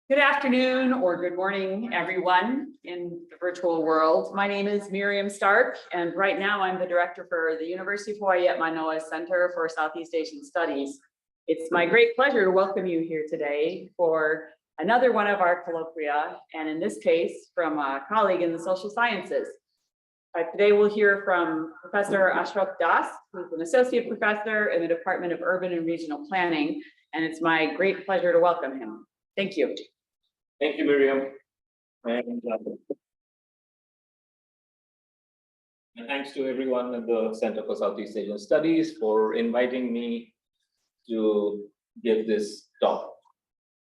Good afternoon or good morning, everyone in the virtual world. My name is Miriam Stark, and right now I'm the director for the University of Hawaii at Manoa Center for Southeast Asian Studies. It's my great pleasure to welcome you here today for another one of our colloquia, and in this case, from a colleague in the social sciences. Today we'll hear from Professor Ashok Das, who's an associate professor in the Department of Urban and Regional Planning, and it's my great pleasure to welcome him. Thank you. Thank you, Miriam. And thanks to everyone at the Center for Southeast Asian Studies for inviting me to give this talk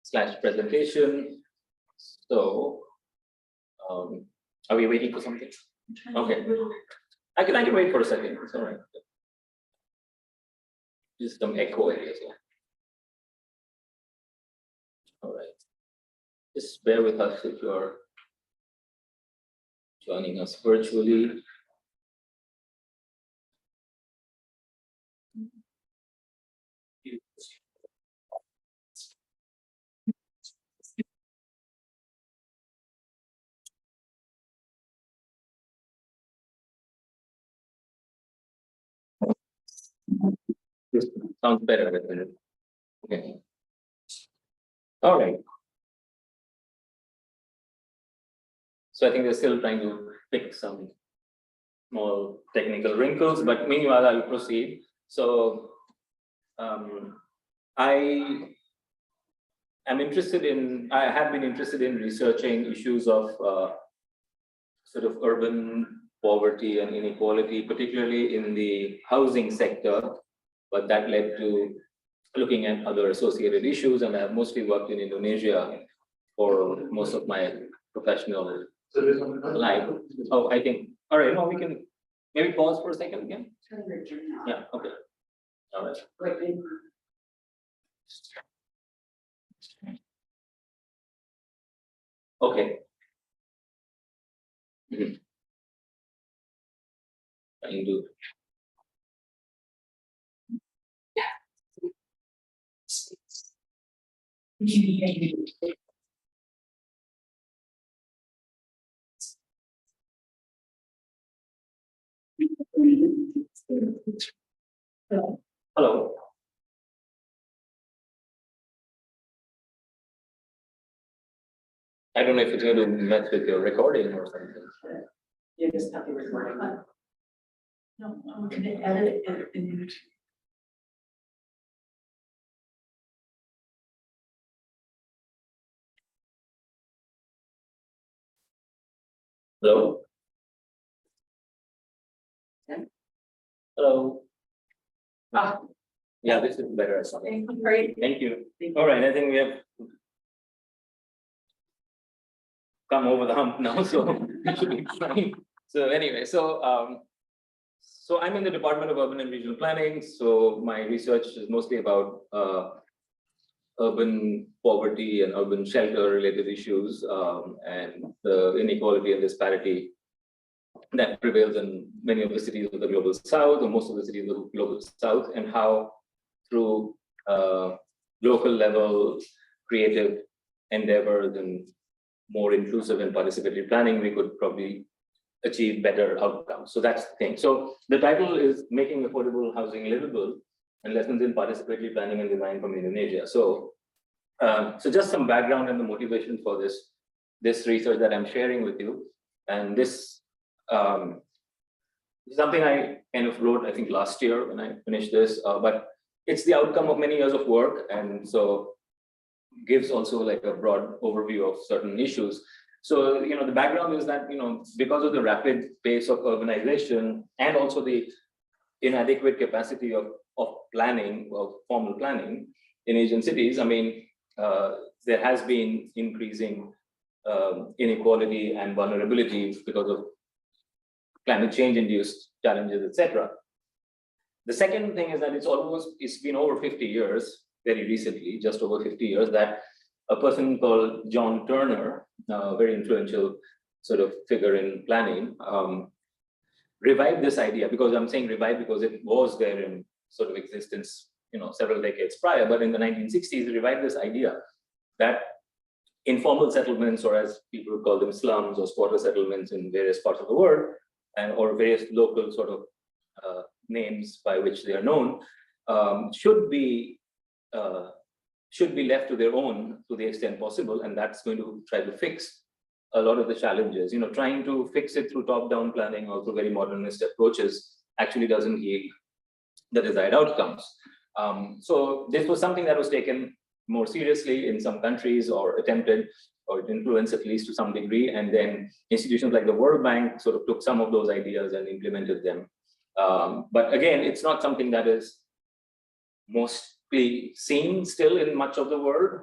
/ presentation. So, are we waiting for something? Okay. I can wait for a second. It's all right. Just some echo areas here. All right. Just bear with us if you're joining us virtually. This sounds better, isn't it? Okay. All right. So I think they're still trying to fix some small technical wrinkles, but meanwhile I'll proceed. So I have been interested in researching issues of sort of urban poverty and inequality, particularly in the housing sector, but that led to looking at other associated issues, and I have mostly worked in Indonesia for most of my professional life. Oh, I think, all right, no, we can maybe pause for a second again. Yeah, okay. All right. Okay. Trying to. Hello. I don't know if it's going to mess with your recording or something. You just have the recording. No, I'm going to edit it in YouTube. Hello. Hello. Yeah, this is better. Great. Thank you. All right, I think we have come over the hump now, so it should be fine. So anyway, so I'm in the Department of Urban and Regional Planning. So my research is mostly about urban poverty and urban shelter related issues, and the inequality and disparity that prevails in many of the cities of the global south, or most of the cities of the global south, and how through local level creative endeavors and more inclusive and participatory planning, we could probably achieve better outcomes. So that's the thing. So the title is Making Affordable Housing Livable and Lessons in Participatory Planning and Design from Indonesia. So, so just some background and the motivation for this research that I'm sharing with you. And this something I kind of wrote, I think last year when I finished this, but it's the outcome of many years of work, and so gives also like a broad overview of certain issues. So, the background is that, because of the rapid pace of urbanization and also the inadequate capacity of planning, of formal planning in Asian cities, I mean, there has been increasing inequality and vulnerability because of climate change induced challenges, etc. The second thing is that it's been over 50 years, very recently, just over 50 years, that a person called John Turner, a very influential sort of figure in planning, revived this idea, because I'm saying revived because it was there in sort of existence, several decades prior, but in the 1960s, he revived this idea that informal settlements, or as people would call them, slums or squatter settlements in various parts of the world, and or various local sort of names by which they are known, should be left to their own to the extent possible, and that's going to try to fix a lot of the challenges. Trying to fix it through top-down planning or through very modernist approaches actually doesn't yield the desired outcomes. So this was something that was taken more seriously in some countries, or attempted, or influenced at least to some degree, and then institutions like the World Bank sort of took some of those ideas and implemented them. But again, it's not something that is mostly seen still in much of the world.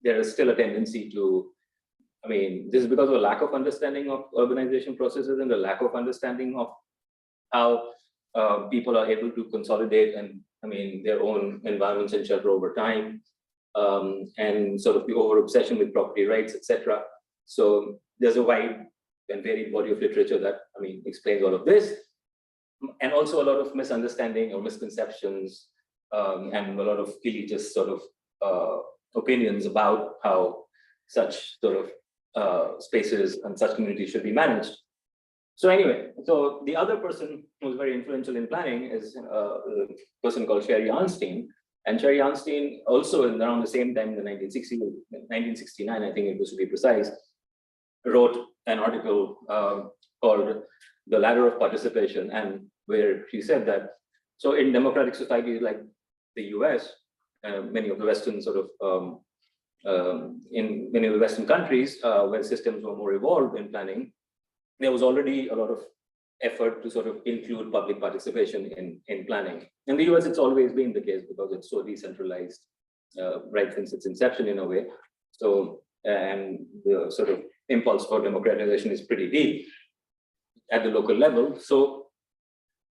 There is still a tendency to, this is because of a lack of understanding of urbanization processes and a lack of understanding of how people are able to consolidate and their own environments and shelter over time, and sort of the over obsession with property rights, etc. So there's a wide and varied body of literature that explains all of this, and also a lot of misunderstanding or misconceptions, and a lot of elitist sort of opinions about how such sort of spaces and such communities should be managed. So anyway, so the other person who's very influential in planning is a person called Sherry Arnstein. And Sherry Arnstein also around the same time, in the 1969, I think it was to be precise, wrote an article called The Ladder of Participation, and where she said that, so in democratic societies like the US, many of the Western sort of, in many of the Western countries, where systems were more evolved in planning, there was already a lot of effort to sort of include public participation in planning. In the US, it's always been the case because it's so decentralized, right since its inception in a way. So, and the sort of impulse for democratization is pretty deep at the local level. So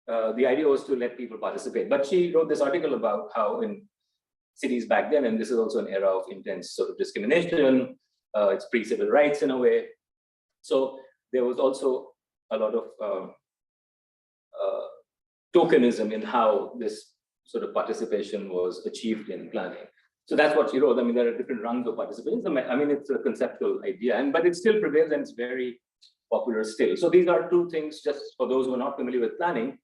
the idea was to let people participate. But she wrote this article about how in cities back then, and this is also an era of intense sort of discrimination, it's pre-civil rights in a way. So there was also a lot of tokenism in how this sort of participation was achieved in planning. So that's what she wrote. There are different rungs of participation. It's a conceptual idea, but it still prevails and it's very popular still. So these are two things, just for those who are not familiar with planning,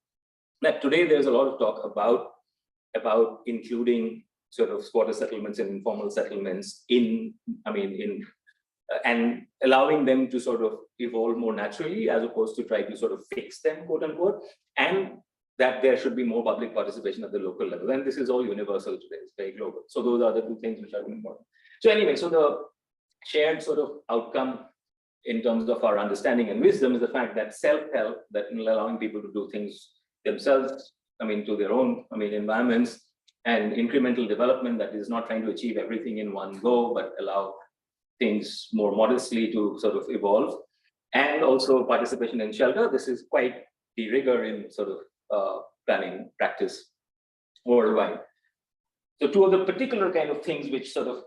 that today there's a lot of talk about including sort of squatter settlements and informal settlements and allowing them to sort of evolve more naturally, as opposed to try to sort of fix them, quote unquote, and that there should be more public participation at the local level. And this is all universal today, it's very global. So those are the two things which are important. So anyway, so the shared sort of outcome in terms of our understanding and wisdom is the fact that self-help, that allowing people to do things themselves, to their own, environments, and incremental development that is not trying to achieve everything in one go, but allow things more modestly to sort of evolve, and also participation in shelter. This is quite de rigueur in sort of planning practice worldwide. So two of the particular kind of things which sort of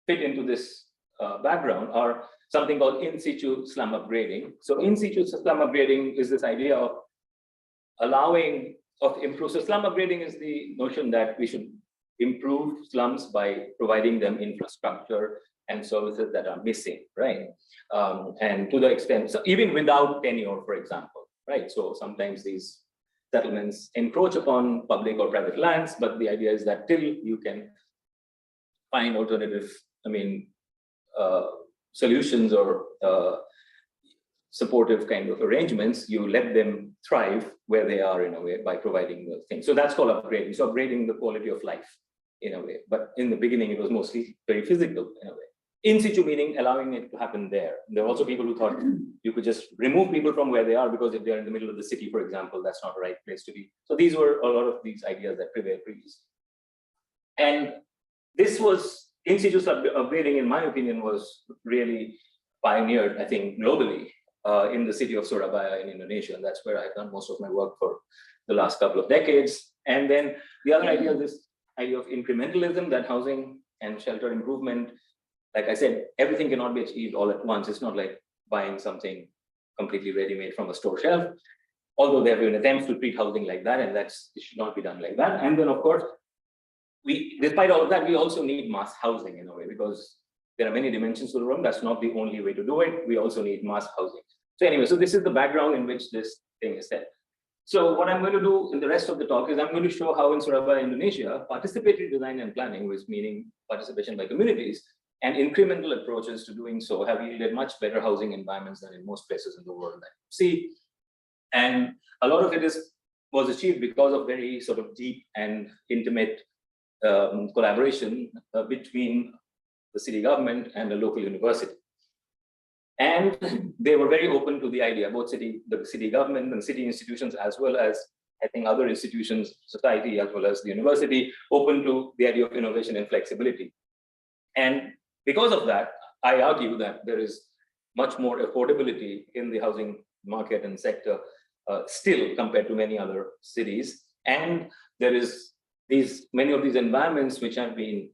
fit into this background are something called in situ slum upgrading. So in situ slum upgrading is this idea of improve. So slum upgrading is the notion that we should improve slums by providing them infrastructure and services that are missing, right? And to the extent, so even without tenure, for example, right? So sometimes these settlements encroach upon public or private lands, but the idea is that till you can find alternative, solutions or supportive kind of arrangements, you let them thrive where they are in a way by providing the things. So that's called upgrading. So upgrading the quality of life in a way. But in the beginning, it was mostly very physical in a way. In situ meaning allowing it to happen there. There are also people who thought you could just remove people from where they are because if they're in the middle of the city, for example, that's not the right place to be. So these were a lot of these ideas that prevailed previously. And this was, in situ upgrading, in my opinion, was really pioneered, I think, globally in the city of Surabaya in Indonesia. And that's where I've done most of my work for the last couple of decades. And then the other idea, this idea of incrementalism, that housing and shelter improvement, like I said, everything cannot be achieved all at once. It's not like buying something completely ready-made from a store shelf, although there have been attempts to treat housing like that, and it should not be done like that. And then, of course, despite all of that, we also need mass housing in a way, because there are many dimensions to the urban. That's not the only way to do it. We also need mass housing. So anyway, so this is the background in which this thing is set. So what I'm going to do in the rest of the talk is I'm going to show how in Surabaya, Indonesia, participatory design and planning, which meaning participation by communities, and incremental approaches to doing so have yielded much better housing environments than in most places in the world that you see. And a lot of it was achieved because of very sort of deep and intimate collaboration between the city government and the local university. And they were very open to the idea, both the city government and city institutions, as well as I think other institutions, society, as well as the university, open to the idea of innovation and flexibility. And because of that, I argue that there is much more affordability in the housing market and sector still compared to many other cities. And there is many of these environments which have been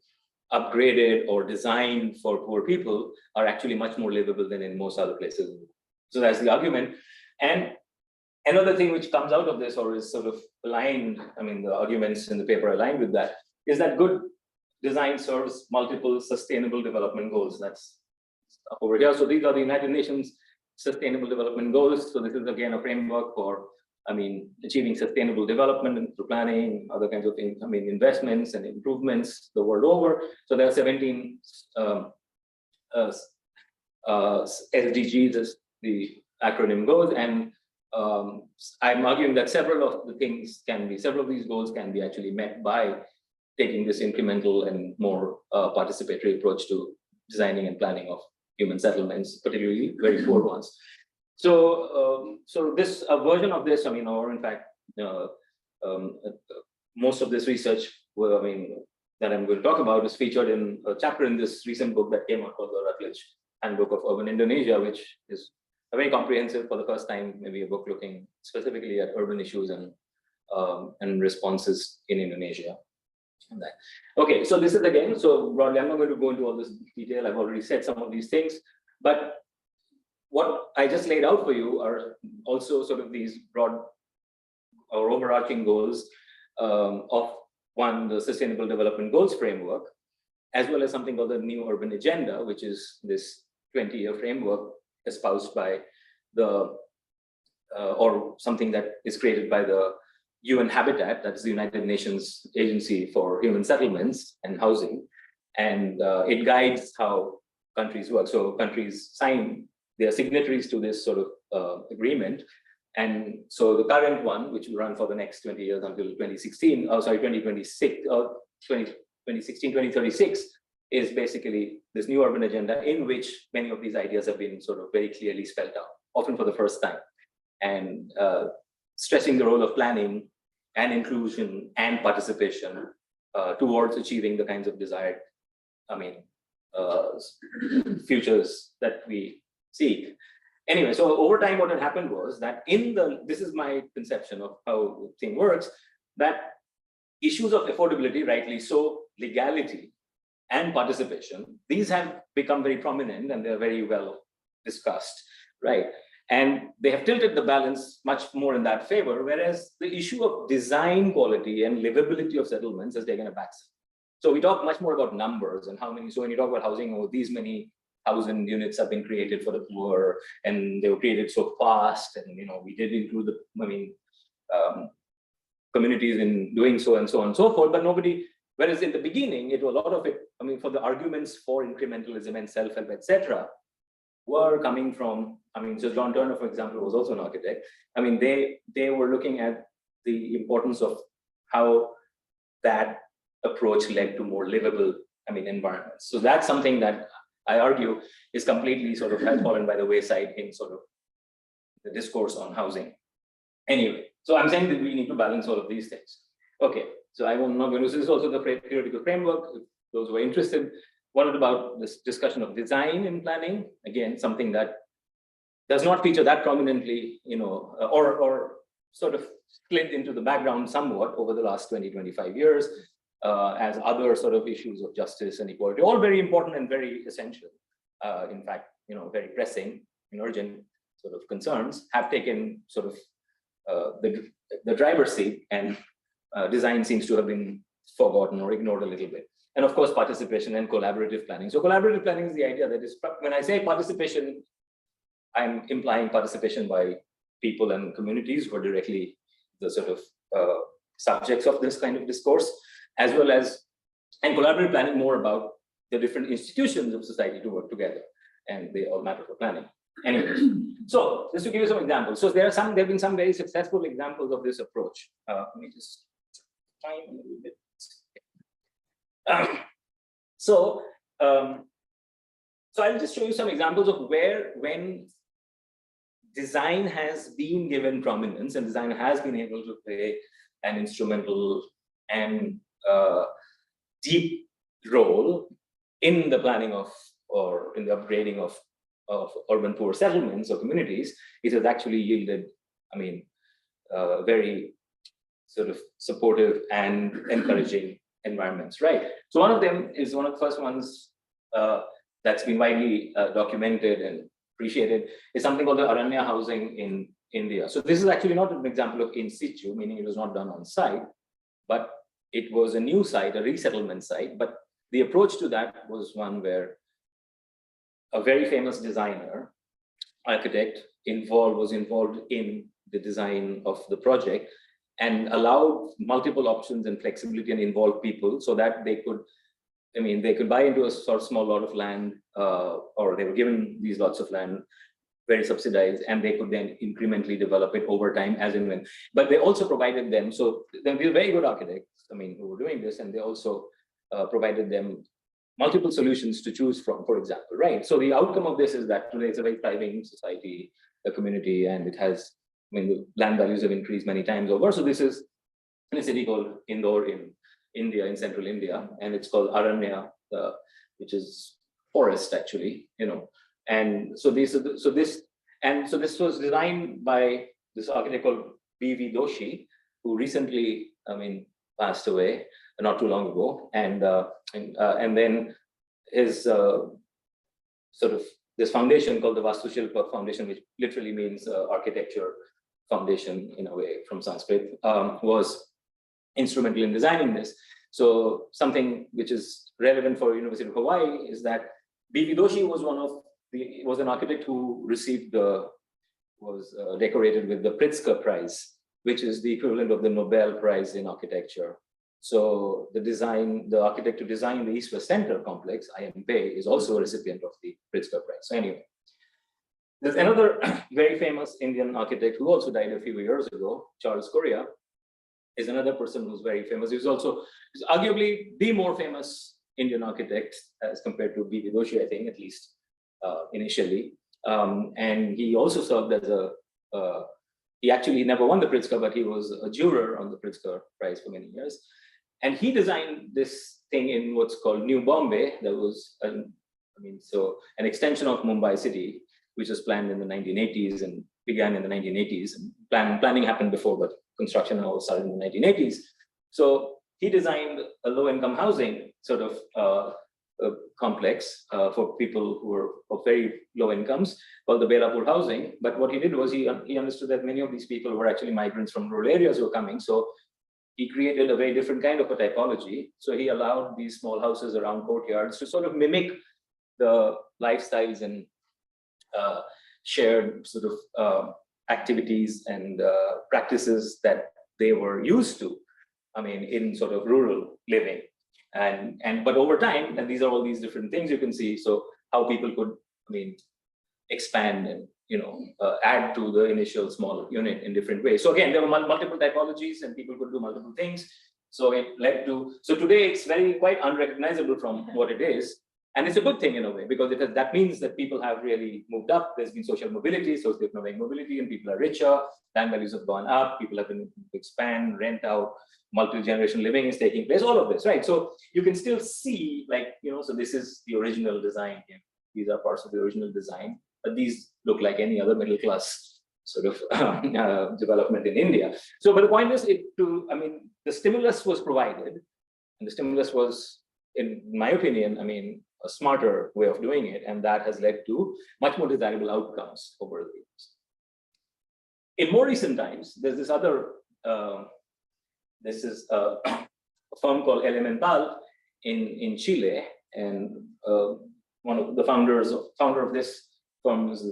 upgraded or designed for poor people are actually much more livable than in most other places. So that's the argument. And another thing which comes out of this or is sort of aligned, I mean, the arguments in the paper aligned with that, is that good design serves multiple sustainable development goals. That's over here. So these are the United Nations Sustainable Development Goals. So this is again a framework for, I mean, achieving sustainable development through planning, other kinds of things, I mean, investments and improvements the world over. So there are 17 SDGs, as the acronym goes. And I'm arguing that several of these goals can be actually met by taking this incremental and more participatory approach to designing and planning of human settlements, particularly very poor ones. So, so this version of this, I mean, or in fact, most of this research, well, I mean, that I'm going to talk about is featured in a chapter in this recent book that came out called the Routledge Handbook of Urban Indonesia, which is a very comprehensive, for the first time, maybe a book looking specifically at urban issues and responses in Indonesia. Okay, so this is again, so broadly, I'm not going to go into all this detail. I've already said some of these things, but what I just laid out for you are also sort of these broad or overarching goals of one, the Sustainable Development Goals framework, as well as something called the New Urban Agenda, which is this 20-year framework espoused by the, or something that is created by the UN Habitat, that's the United Nations Agency for Human Settlements and Housing, and it guides how countries work. So countries sign, they are signatories to this sort of agreement, and so the current one, which will run for the next 20 years until 2016, 2026, 2016, 2036, is basically this new urban agenda in which many of these ideas have been sort of very clearly spelled out, often for the first time, and stressing the role of planning and inclusion and participation towards achieving the kinds of desired, I mean, futures that we seek. Anyway, so over time, what had happened was that this is my conception of how the thing works, that issues of affordability, rightly so, legality, and participation, these have become very prominent and they're very well discussed, right? And they have tilted the balance much more in that favor, whereas the issue of design quality and livability of settlements has taken a backseat. So we talk much more about numbers and how many, so when you talk about housing, oh, these many 1,000 units have been created for the poor, and they were created so fast, and we did include communities in doing so and so on and so forth, but nobody, whereas in the beginning, a lot of it, I mean, for the arguments for incrementalism and self-help, etc., were coming from, I mean, so John Turner, for example, was also an architect. I mean, they were looking at the importance of how that approach led to more livable, I mean, environments. So that's something that I argue is completely sort of has fallen by the wayside in sort of the discourse on housing. Anyway, so I'm saying that we need to balance all of these things. Okay, so I'm not going to, this is also the theoretical framework. If those who are interested, what about this discussion of design in planning? Again, something that does not feature that prominently, or sort of slid into the background somewhat over the last 20-25 years, as other sort of issues of justice and equality, all very important and very essential. In fact, very pressing and urgent sort of concerns have taken sort of the driver's seat, and design seems to have been forgotten or ignored a little bit. And of course, participation and collaborative planning. So collaborative planning is the idea that is, when I say participation, I'm implying participation by people and communities who are directly the sort of subjects of this kind of discourse, as well as, and collaborative planning more about the different institutions of society to work together, and they all matter for planning. Anyway, so just to give you some examples. So there have been some very successful examples of this approach. Let me just time a little bit. So I'll just show you some examples of where, when design has been given prominence and design has been able to play an instrumental and deep role in the planning of, or in the upgrading of urban poor settlements or communities, it has actually yielded, I mean, very sort of supportive and encouraging environments, right? So one of them is one of the first ones that's been widely documented and appreciated is something called the Aranya housing in India. So this is actually not an example of in situ, meaning it was not done on site, but it was a new site, a resettlement site. But the approach to that was one where a very famous designer, architect was involved in the design of the project and allowed multiple options and flexibility and involve people so that they could, I mean, they could buy into a sort of small lot of land, or they were given these lots of land, very subsidized, and they could then incrementally develop it over time as and when. But they also provided them, so they were very good architects, I mean, who were doing this, and they also provided them multiple solutions to choose from, for example, right? So the outcome of this is that today it's a very thriving society, a community, and it has, I mean, the land values have increased many times over. So this is in a city called Indore in India, in central India, and it's called Aranya, which is forest actually, you know. And so this was designed by this architect called B.V. Doshi, who recently, I mean, passed away not too long ago, and then his sort of this foundation called the Vastushilpa Foundation, which literally means architecture foundation in a way from Sanskrit, was instrumental in designing this. So something which is relevant for University of Hawaii is that B.V. Doshi was an architect who received was decorated with the Pritzker Prize, which is the equivalent of the Nobel Prize in architecture. So the architect who designed the East West Center complex, I.M. Pei, is also a recipient of the Pritzker Prize. So anyway, there's another very famous Indian architect who also died a few years ago, Charles Correa, is another person who's very famous. He's arguably the more famous Indian architect as compared to B.V. Doshi, I think, at least initially. And he also served as he actually never won the Pritzker, but he was a juror on the Pritzker Prize for many years. And he designed this thing in what's called New Bombay. That was, an extension of Mumbai city, which was planned in the 1980s and began in the 1980s. And planning happened before, but construction all started in the 1980s. So he designed a low-income housing sort of complex for people who were of very low incomes, called the Belapur housing. But what he did was he understood that many of these people were actually migrants from rural areas who were coming. So he created a very different kind of a typology. So he allowed these small houses around courtyards to sort of mimic the lifestyles and shared sort of activities and practices that they were used to, I mean, in sort of rural living. But over time, and these are all these different things you can see, so how people could, I mean, expand and, you know, add to the initial small unit in different ways. So again, there were multiple typologies and people could do multiple things. So it led to, so today it's quite unrecognizable from what it is. And it's a good thing in a way, because that means that people have really moved up. There's been social mobility, socioeconomic mobility, and people are richer. Land values have gone up. People have been able to expand, rent out, multi-generation living is taking place, all of this, right? So you can still see, like, you know, so this is the original design here. These are parts of the original design, but these look like any other middle class sort of development in India. So, but the point is, the stimulus was provided, and the stimulus was, in my opinion, I mean, a smarter way of doing it, and that has led to much more desirable outcomes over the years. In more recent times, there's this other, this is a firm called Elemental in Chile, and one of the founder of this firm is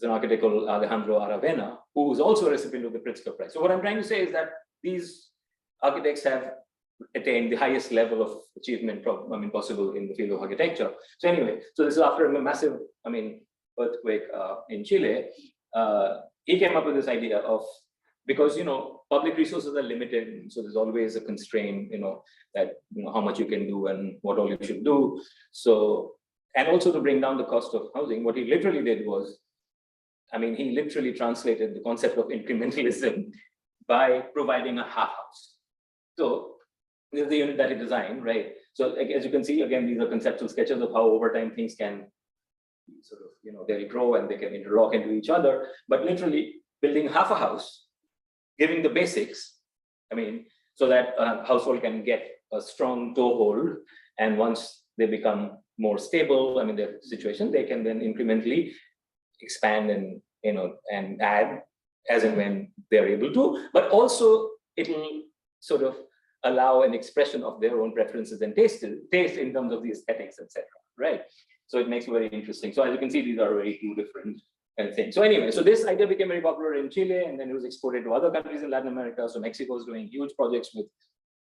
an architect called Alejandro Aravena, who is also a recipient of the Pritzker Prize. So what I'm trying to say is that these architects have attained the highest level of achievement possible in the field of architecture. So anyway, so this is after a massive, earthquake in Chile. He came up with this idea of, because public resources are limited, so there's always a constraint, that how much you can do and what all you should do. So, and also to bring down the cost of housing, what he literally did was, he literally translated the concept of incrementalism by providing a half house. So this is the unit that he designed, right? So as you can see, again, these are conceptual sketches of how over time things can sort of, they grow and they can interlock into each other, but literally building half a house, giving the basics, so that a household can get a strong toehold, and once they become more stable, their situation, they can then incrementally expand and, and add as and when they're able to, but also it'll sort of allow an expression of their own preferences and taste in terms of the aesthetics, etc. Right? So it makes it very interesting. So as you can see, these are very two different things. So anyway, so this idea became very popular in Chile, and then it was exported to other countries in Latin America. So Mexico is doing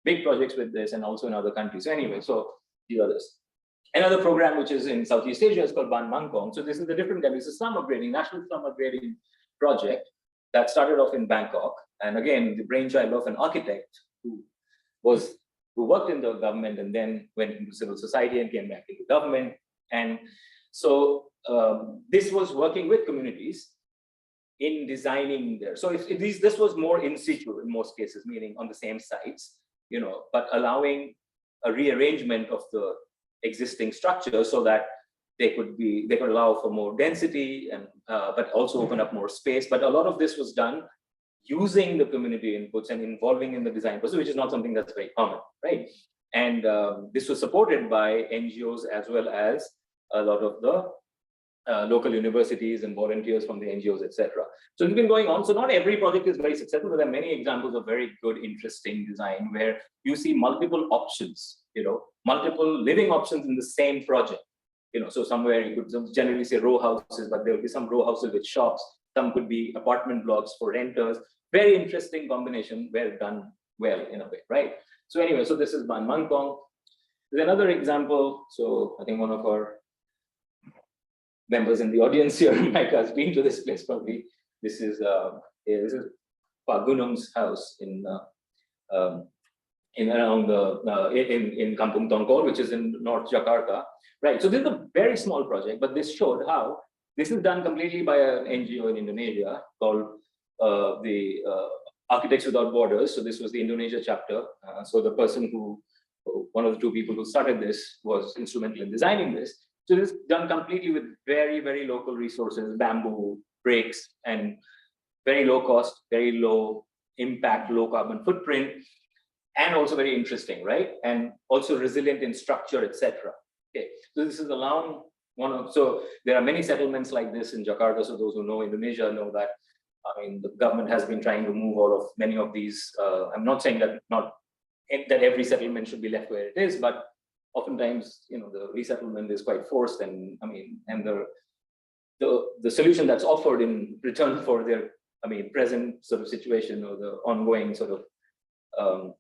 big projects with this, and also in other countries. So anyway, so these are this. Another program which is in Southeast Asia is called Ban Mangkong. So this is a different kind. It's a slum upgrading, national slum upgrading project that started off in Bangkok. And again, the brainchild of an architect who worked in the government and then went into civil society and came back into government. And so this was working with communities in designing there. So this was more in situ in most cases, meaning on the same sites, but allowing a rearrangement of the existing structure so that they could allow for more density and but also open up more space. But a lot of this was done using the community inputs and involving in the design process, which is not something that's very common, right? And this was supported by NGOs as well as a lot of the local universities and volunteers from the NGOs, etc. So it's been going on. So not every project is very successful, but there are many examples of very good, interesting design where you see multiple options, multiple living options in the same project. So somewhere you could generally say row houses, but there will be some row houses with shops. Some could be apartment blocks for renters. Very interesting combination, well done, well in a way, right? So anyway, so this is Ban Mangkong. There's another example. So I think one of our members in the audience here, Mike, has been to this place probably. This is Pak Gunung's house in around in Kampung Tongkol, which is in North Jakarta, right? So this is a very small project, but this showed how this is done completely by an NGO in Indonesia called the Architects Without Borders. So this was the Indonesia chapter. So the person one of the two people who started this was instrumental in designing this. So this is done completely with very, very local resources, bamboo, bricks, and very low cost, very low impact, low carbon footprint, and also very interesting, right? And also resilient in structure, etc. Okay, so this is allowing so there are many settlements like this in Jakarta. So those who know Indonesia know that, the government has been trying to move many of these. I'm not saying that that every settlement should be left where it is, but oftentimes, the resettlement is quite forced, and and the solution that's offered in return for their, present sort of situation or the ongoing sort of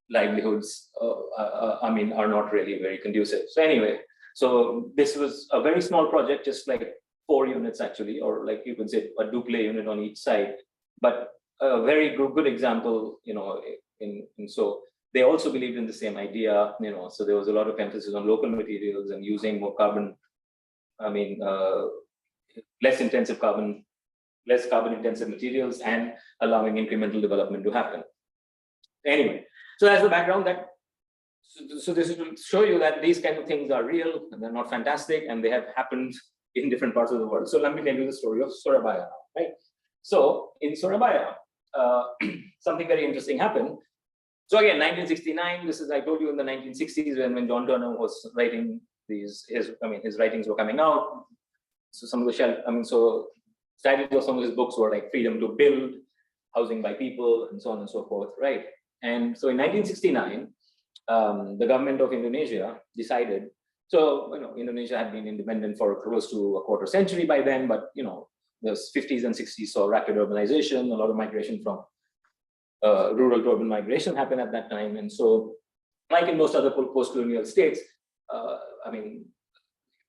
livelihoods, are not really very conducive. So anyway, so this was a very small project, just like 4 units actually, or like you could say a duple unit on each side, but a very good example, so they also believed in the same idea, so there was a lot of emphasis on local materials and using more carbon, less carbon intensive materials, and allowing incremental development to happen. Anyway, so that's the background. So this is to show you that these kind of things are real and they're not fantastic, and they have happened in different parts of the world. So let me tell you the story of Surabaya, right? So in Surabaya, something very interesting happened. So again, 1969, this is, I told you, in the 1960s when John Turner was writing his writings were coming out. So some of the titles of some of his books were like Freedom to Build, Housing by People, and so on and so forth, right? And so in 1969, the government of Indonesia decided. So, Indonesia had been independent for close to a quarter century by then, but, the 50s and 60s saw rapid urbanization, a lot of migration from rural to urban migration happened at that time. And so, like in most other post-colonial states,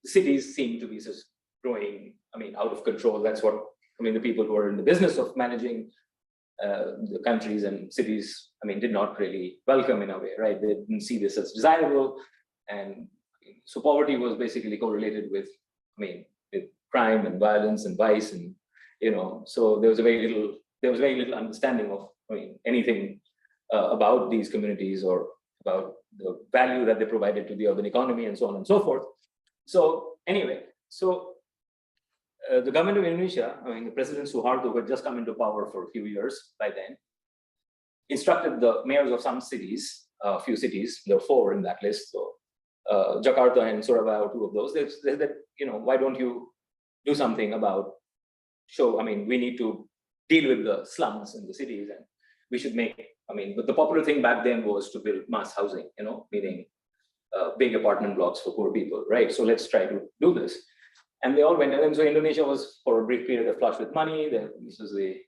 cities seem to be just growing, out of control. That's what, the people who are in the business of managing the countries and cities, did not really welcome in a way, right? They didn't see this as desirable. And so poverty was basically correlated with, with crime and violence and vice. And, so there was very little understanding of, anything about these communities or about the value that they provided to the urban economy and so on and so forth. So anyway, the government of Indonesia, President Suharto, who had just come into power for a few years by then, instructed the mayors of some cities, a few cities, there were 4 in that list, so Jakarta and Surabaya are 2 of those. They said that, why don't you do something about, we need to deal with the slums in the cities, and we should make, but the popular thing back then was to build mass housing, meaning big apartment blocks for poor people, right? So let's try to do this. And they all went, and so Indonesia was for a brief period flush with money. This was the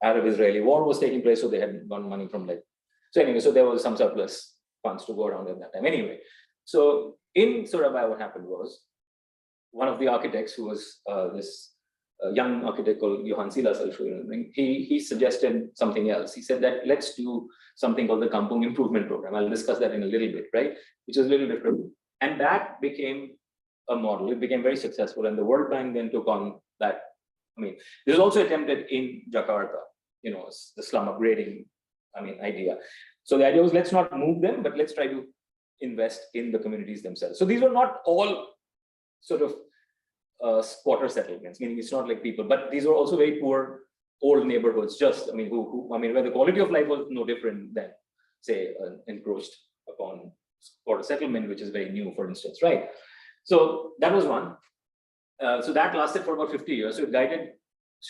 Arab-Israeli war was taking place, so they had gotten money from so there was some surplus funds to go around at that time. Anyway, so in Surabaya, what happened was one of the architects, who was this young architect called Johan Silas, he suggested something else. He said that let's do something called the Kampung Improvement Program. I'll discuss that in a little bit, right? Which is a little different. And that became a model. It became very successful, and the World Bank then took on that. This was also attempted in Jakarta, the slum upgrading, idea. So the idea was, let's not move them, but let's try to invest in the communities themselves. So these were not all sort of squatter settlements, meaning it's not like people, but these were also very poor old neighborhoods, just, where the quality of life was no different than, say, an encroached upon squatter settlement, which is very new, for instance, right? So that was one. So that lasted for about 50 years. So it guided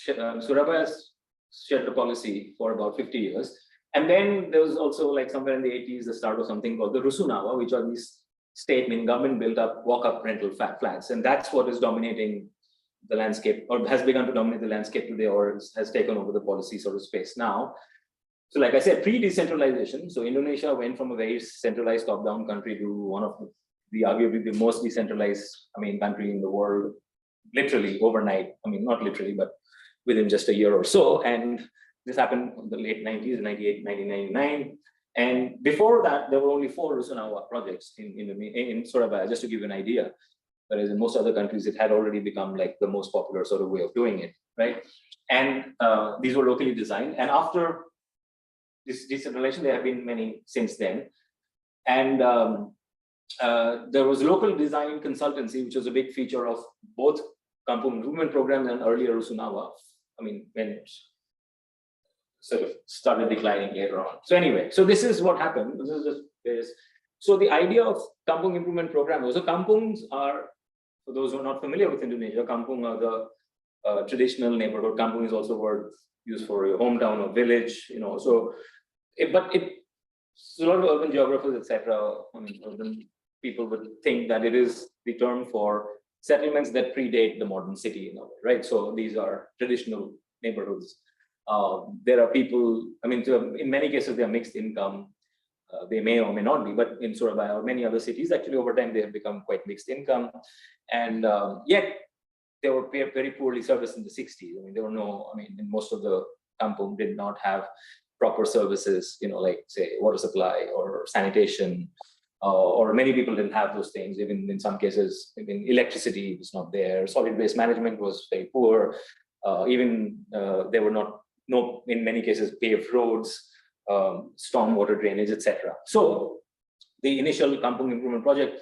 Surabaya's shelter policy for about 50 years. And then there was also, like, somewhere in the 80s, the start of something called the rusunawa, which are these state, government built up walk-up rental flats. And that's what is dominating the landscape, or has begun to dominate the landscape today, or has taken over the policy sort of space now. So like I said, pre-decentralization, so Indonesia went from a very centralized top-down country to one of the arguably the most decentralized, country in the world, literally overnight. Not literally, but within just a year or so. And this happened in the late 90s, 98, 1999. And before that, there were only 4 rusunawa projects in Surabaya, just to give you an idea. Whereas in most other countries, it had already become like the most popular sort of way of doing it, right? And these were locally designed. And after this decentralization, there have been many since then. And there was local design consultancy, which was a big feature of both Kampung Improvement Programs and earlier rusunawa. When it sort of started declining later on. So anyway, so this is what happened. This is just so the idea of Kampung Improvement Program was, so kampungs are, for those who are not familiar with Indonesia, kampung are the traditional neighborhood. Kampung is also a word used for your hometown or village, so so a lot of urban geographers, etc. Urban people would think that it is the term for settlements that predate the modern city in a way, right? So these are traditional neighborhoods. There are people, in many cases, they are mixed income. They may or may not be, but in Surabaya or many other cities, actually over time, they have become quite mixed income. And yet, they were very poorly serviced in the 60s. There were no, in most of the kampung did not have proper services, like, say, water supply or sanitation, or many people didn't have those things. Even in some cases, electricity was not there. Solid waste management was very poor. There were in many cases, paved roads, stormwater drainage, etc. So the initial Kampung Improvement Project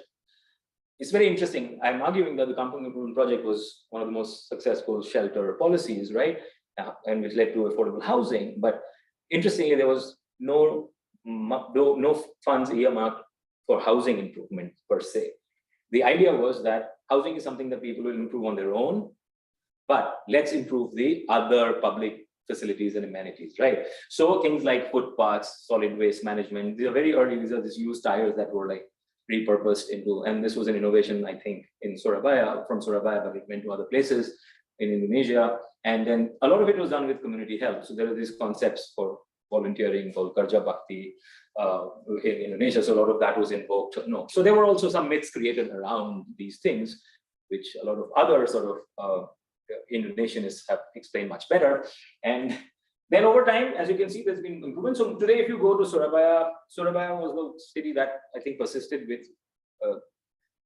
is very interesting. I'm arguing that the Kampung Improvement Project was one of the most successful shelter policies, right? And which led to affordable housing. But interestingly, there was no funds earmarked for housing improvement per se. The idea was that housing is something that people will improve on their own, but let's improve the other public facilities and amenities, right? So things like footpaths, solid waste management, these are very early, these are these used tires that were like repurposed into, and this was an innovation, I think, in Surabaya, from Surabaya, but it went to other places in Indonesia. And then a lot of it was done with community help. So there are these concepts for volunteering called Karja Bhakti in Indonesia. So a lot of that was invoked. No. So there were also some myths created around these things, which a lot of other sort of Indonesianists have explained much better. And then over time, as you can see, there's been improvement. So today, if you go to Surabaya, Surabaya was the city that I think persisted with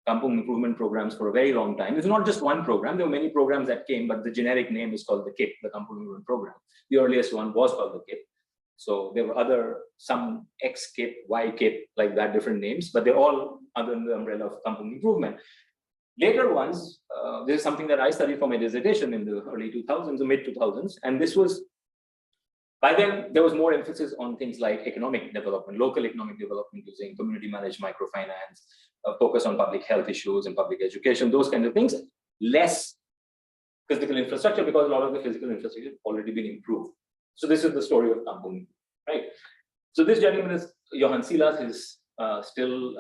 kampung improvement programs for a very long time. It's not just one program. There were many programs that came, but the generic name is called the KIP, the Kampung Improvement Program. The earliest one was called the KIP. So there were some X-KIP, Y-KIP, like that, different names, but they're all under the umbrella of kampung improvement. Later ones, this is something that I studied for my dissertation in the early 2000s, the mid 2000s, and this was, by then, there was more emphasis on things like economic development, local economic development using community managed microfinance, focus on public health issues and public education, those kinds of things, less physical infrastructure because a lot of the physical infrastructure has already been improved. So this is the story of kampung, right? So this gentleman is Johan Silas,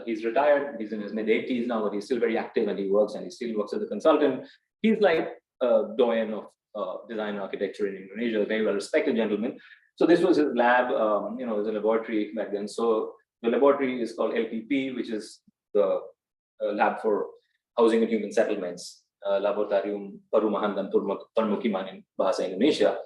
he's retired, he's in his mid 80s now, but he's still very active and he still works as a consultant. He's like a doyen of design architecture in Indonesia, a very well respected gentleman. So this was his lab, it was a laboratory back then. So the laboratory is called LPP, which is the lab for housing and human settlements, Laboratorium Perumahan dan Permukiman in Bahasa Indonesia.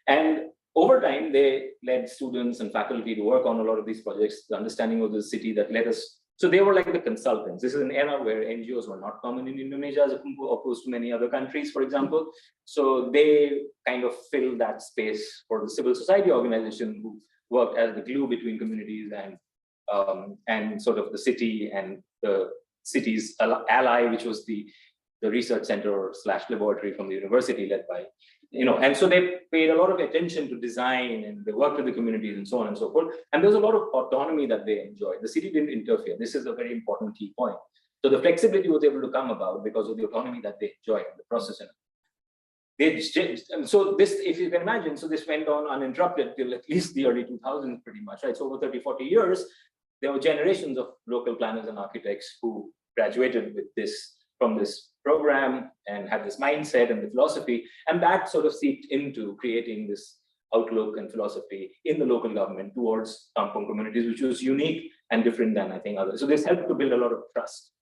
And over time, they led students and faculty to work on a lot of these projects, the understanding of the city that led us. So they were like the consultants. This is an era where NGOs were not common in Indonesia as opposed to many other countries, for example. So they kind of filled that space for the civil society organization who worked as the glue between communities and sort of the city and the city's ally, which was the research center / laboratory from the university led by, and so they paid a lot of attention to design and they worked with the communities and so on and so forth. And there's a lot of autonomy that they enjoyed. The city didn't interfere. This is a very important key point. So the flexibility was able to come about because of the autonomy that they enjoyed in the process. And so this, if you can imagine, so this went on uninterrupted till at least the early 2000s pretty much, right? So over 30, 40 years, there were generations of local planners and architects who graduated with this, from this program and had this mindset and the philosophy, and that sort of seeped into creating this outlook and philosophy in the local government towards kampung communities, which was unique and different than I think others. So this helped to build a lot of trust.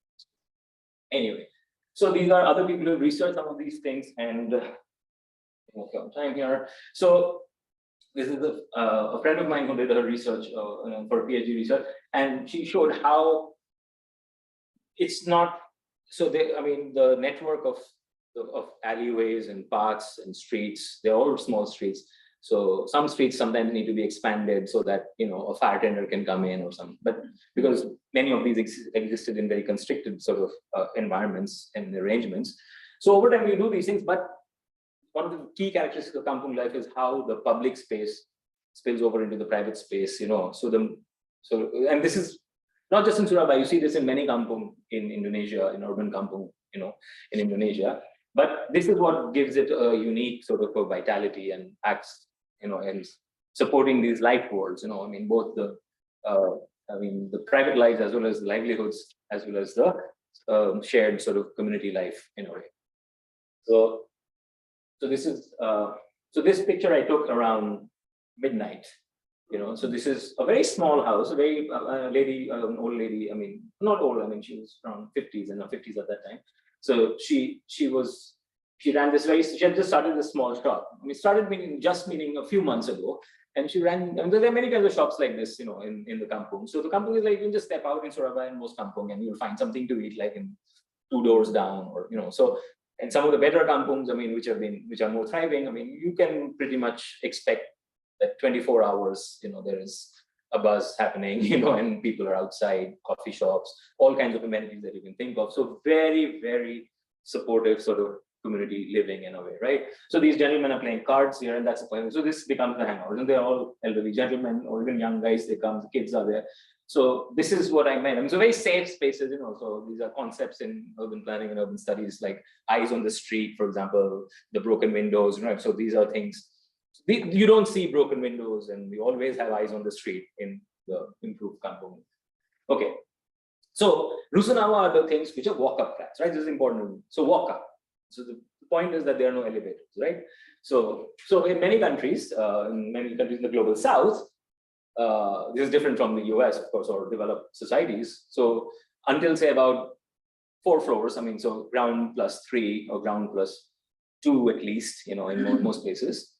Anyway, so these are other people who research some of these things, and time here. So this is a friend of mine who did her research for PhD research, and she showed how it's not. So the network of alleyways and paths and streets, they're all small streets. So some streets sometimes need to be expanded so that a fire tender can come in or something. But because many of these existed in very constricted sort of environments and arrangements, so over time we do these things. But one of the key characteristics of kampung life is how the public space spills over into the private space. And this is not just in Surabaya, you see this in many kampung in Indonesia, in urban kampung, in Indonesia. But this is what gives it a unique sort of a vitality and acts, and supporting these life worlds, both the private lives as well as the livelihoods, as well as the shared sort of community life in a way. So this is, so this picture I took around midnight. So this is a very small house, a very old lady. Not old. She was around 50s, in her 50s at that time. So she ran this she had just started this small shop. Started meeting a few months ago, and she ran. And there are many kinds of shops like this, in the kampung. So the kampung is like you can just step out in Surabaya and most kampung, and you'll find something to eat, like in 2 doors down, or So, and some of the better kampungs, which are more thriving. You can pretty much expect that 24 hours, there is a buzz happening, and people are outside, coffee shops, all kinds of amenities that you can think of. So very, very supportive sort of community living in a way, right? So these gentlemen are playing cards here, and that's the point. So this becomes the hangout, and they're all elderly gentlemen or even young guys. They come, the kids are there. So this is what I meant. So very safe spaces, So these are concepts in urban planning and urban studies, like eyes on the street, for example, the broken windows, right? So these are things. You don't see broken windows, and we always have eyes on the street in the improved kampung. Okay, so rusunawa are the things which are walk-up flats, right? This is important. So walk up. So the point is that there are no elevators, right? So in many countries in the global south, this is different from the US, of course, or developed societies. So until say about 4 floors, I mean, so ground plus 3 or ground plus 2 at least, you know, in most places,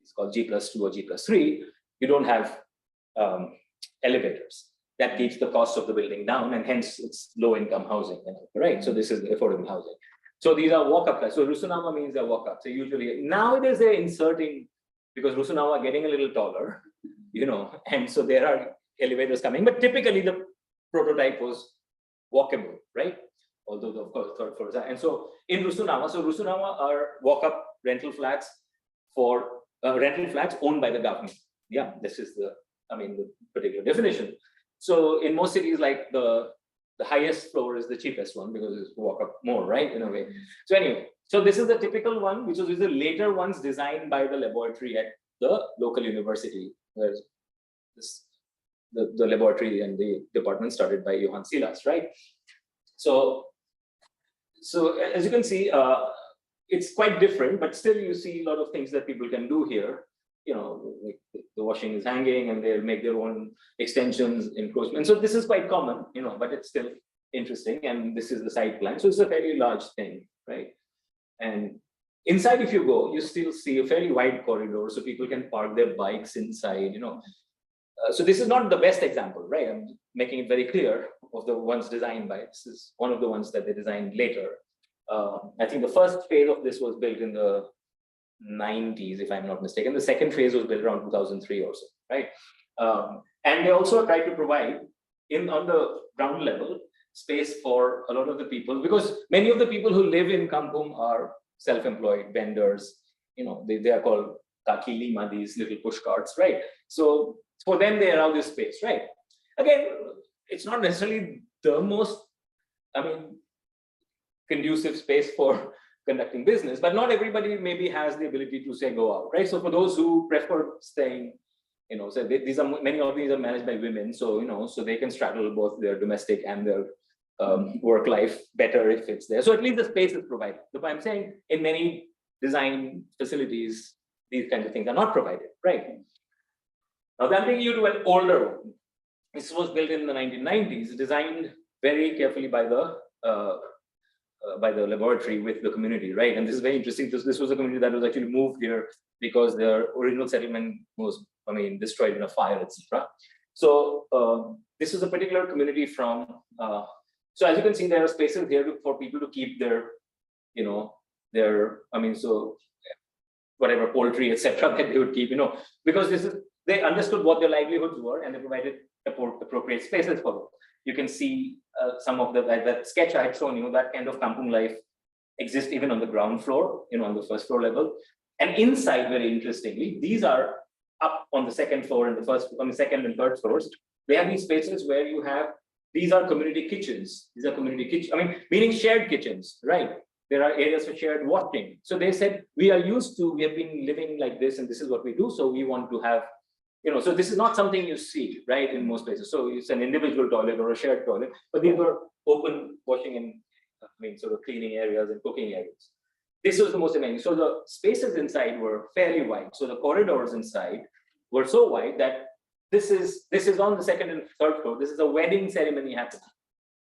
it's called G plus 2 or G plus 3, you don't have elevators. That keeps the cost of the building down, and hence it's low income housing, right? So this is affordable housing. So these are walk-up flats. So rusunawa means they're walk-up. So usually nowadays they're inserting, because rusunawa are getting a little taller, you know, and so there are elevators coming, but typically the prototype was walkable, right? Although of course third floor. And so in rusunawa are walk-up rental flats for rental flats owned by the government. Yeah, this is the particular definition. So in most cities, like the highest floor is the cheapest one because it's walk up more, right? In a way. So anyway, so this is the typical one, which is the later ones designed by the laboratory at the local university. Whereas the laboratory and the department started by Johann Silas, right? So as you can see, it's quite different, but still you see a lot of things that people can do here. You know, like the washing is hanging and they'll make their own extensions, encroachment. So this is quite common, you know, but it's still interesting. And this is the site plan. So it's a fairly large thing, right? And inside, if you go, you still see a fairly wide corridor so people can park their bikes inside, you know. So this is not the best example, right? I'm making it very clear of the ones designed by, this is one of the ones that they designed later. I think the first phase of this was built in the 90s, if I'm not mistaken. The second phase was built around 2003 or so, right? And they also tried to provide on the ground level space for a lot of the people, because many of the people who live in kampung are self-employed vendors. You know, they are called kaki lima, these little push carts, right? So for them, they allow this space, right? Again, it's not necessarily the most, conducive space for conducting business, but not everybody maybe has the ability to say go out, right? So for those who prefer staying, you know, so many of these are managed by women, so you know, so they can straddle both their domestic and their work life better if it's there. So at least the space is provided. But I'm saying in many design facilities, these kinds of things are not provided, right? Now I'm taking you to an older one. This was built in the 1990s, designed very carefully by the laboratory with the community, right? And this is very interesting because this was a community that was actually moved here because their original settlement was, destroyed in a fire, etc. So this is a particular community from. So as you can see, there are spaces here for people to keep their, so whatever poultry, etc. that they would keep, because they understood what their livelihoods were and they provided appropriate spaces for them. You can see some of that sketch I had shown you, that kind of kampung life exists even on the ground floor, on the first floor level. And inside, very interestingly, these are up on the second floor and on the second and third floors. They have these spaces where you have, these are community kitchens. These are community kitchens, meaning shared kitchens, right? There are areas for shared washing. So they said, we have been living like this and this is what we do. So we want to have, so this is not something you see, right, in most places. So it's an individual toilet or a shared toilet, but these were open washing and sort of cleaning areas and cooking areas. This was the most amazing. So the spaces inside were fairly wide. So the corridors inside were so wide that this is on the second and third floor. This is a wedding ceremony happening.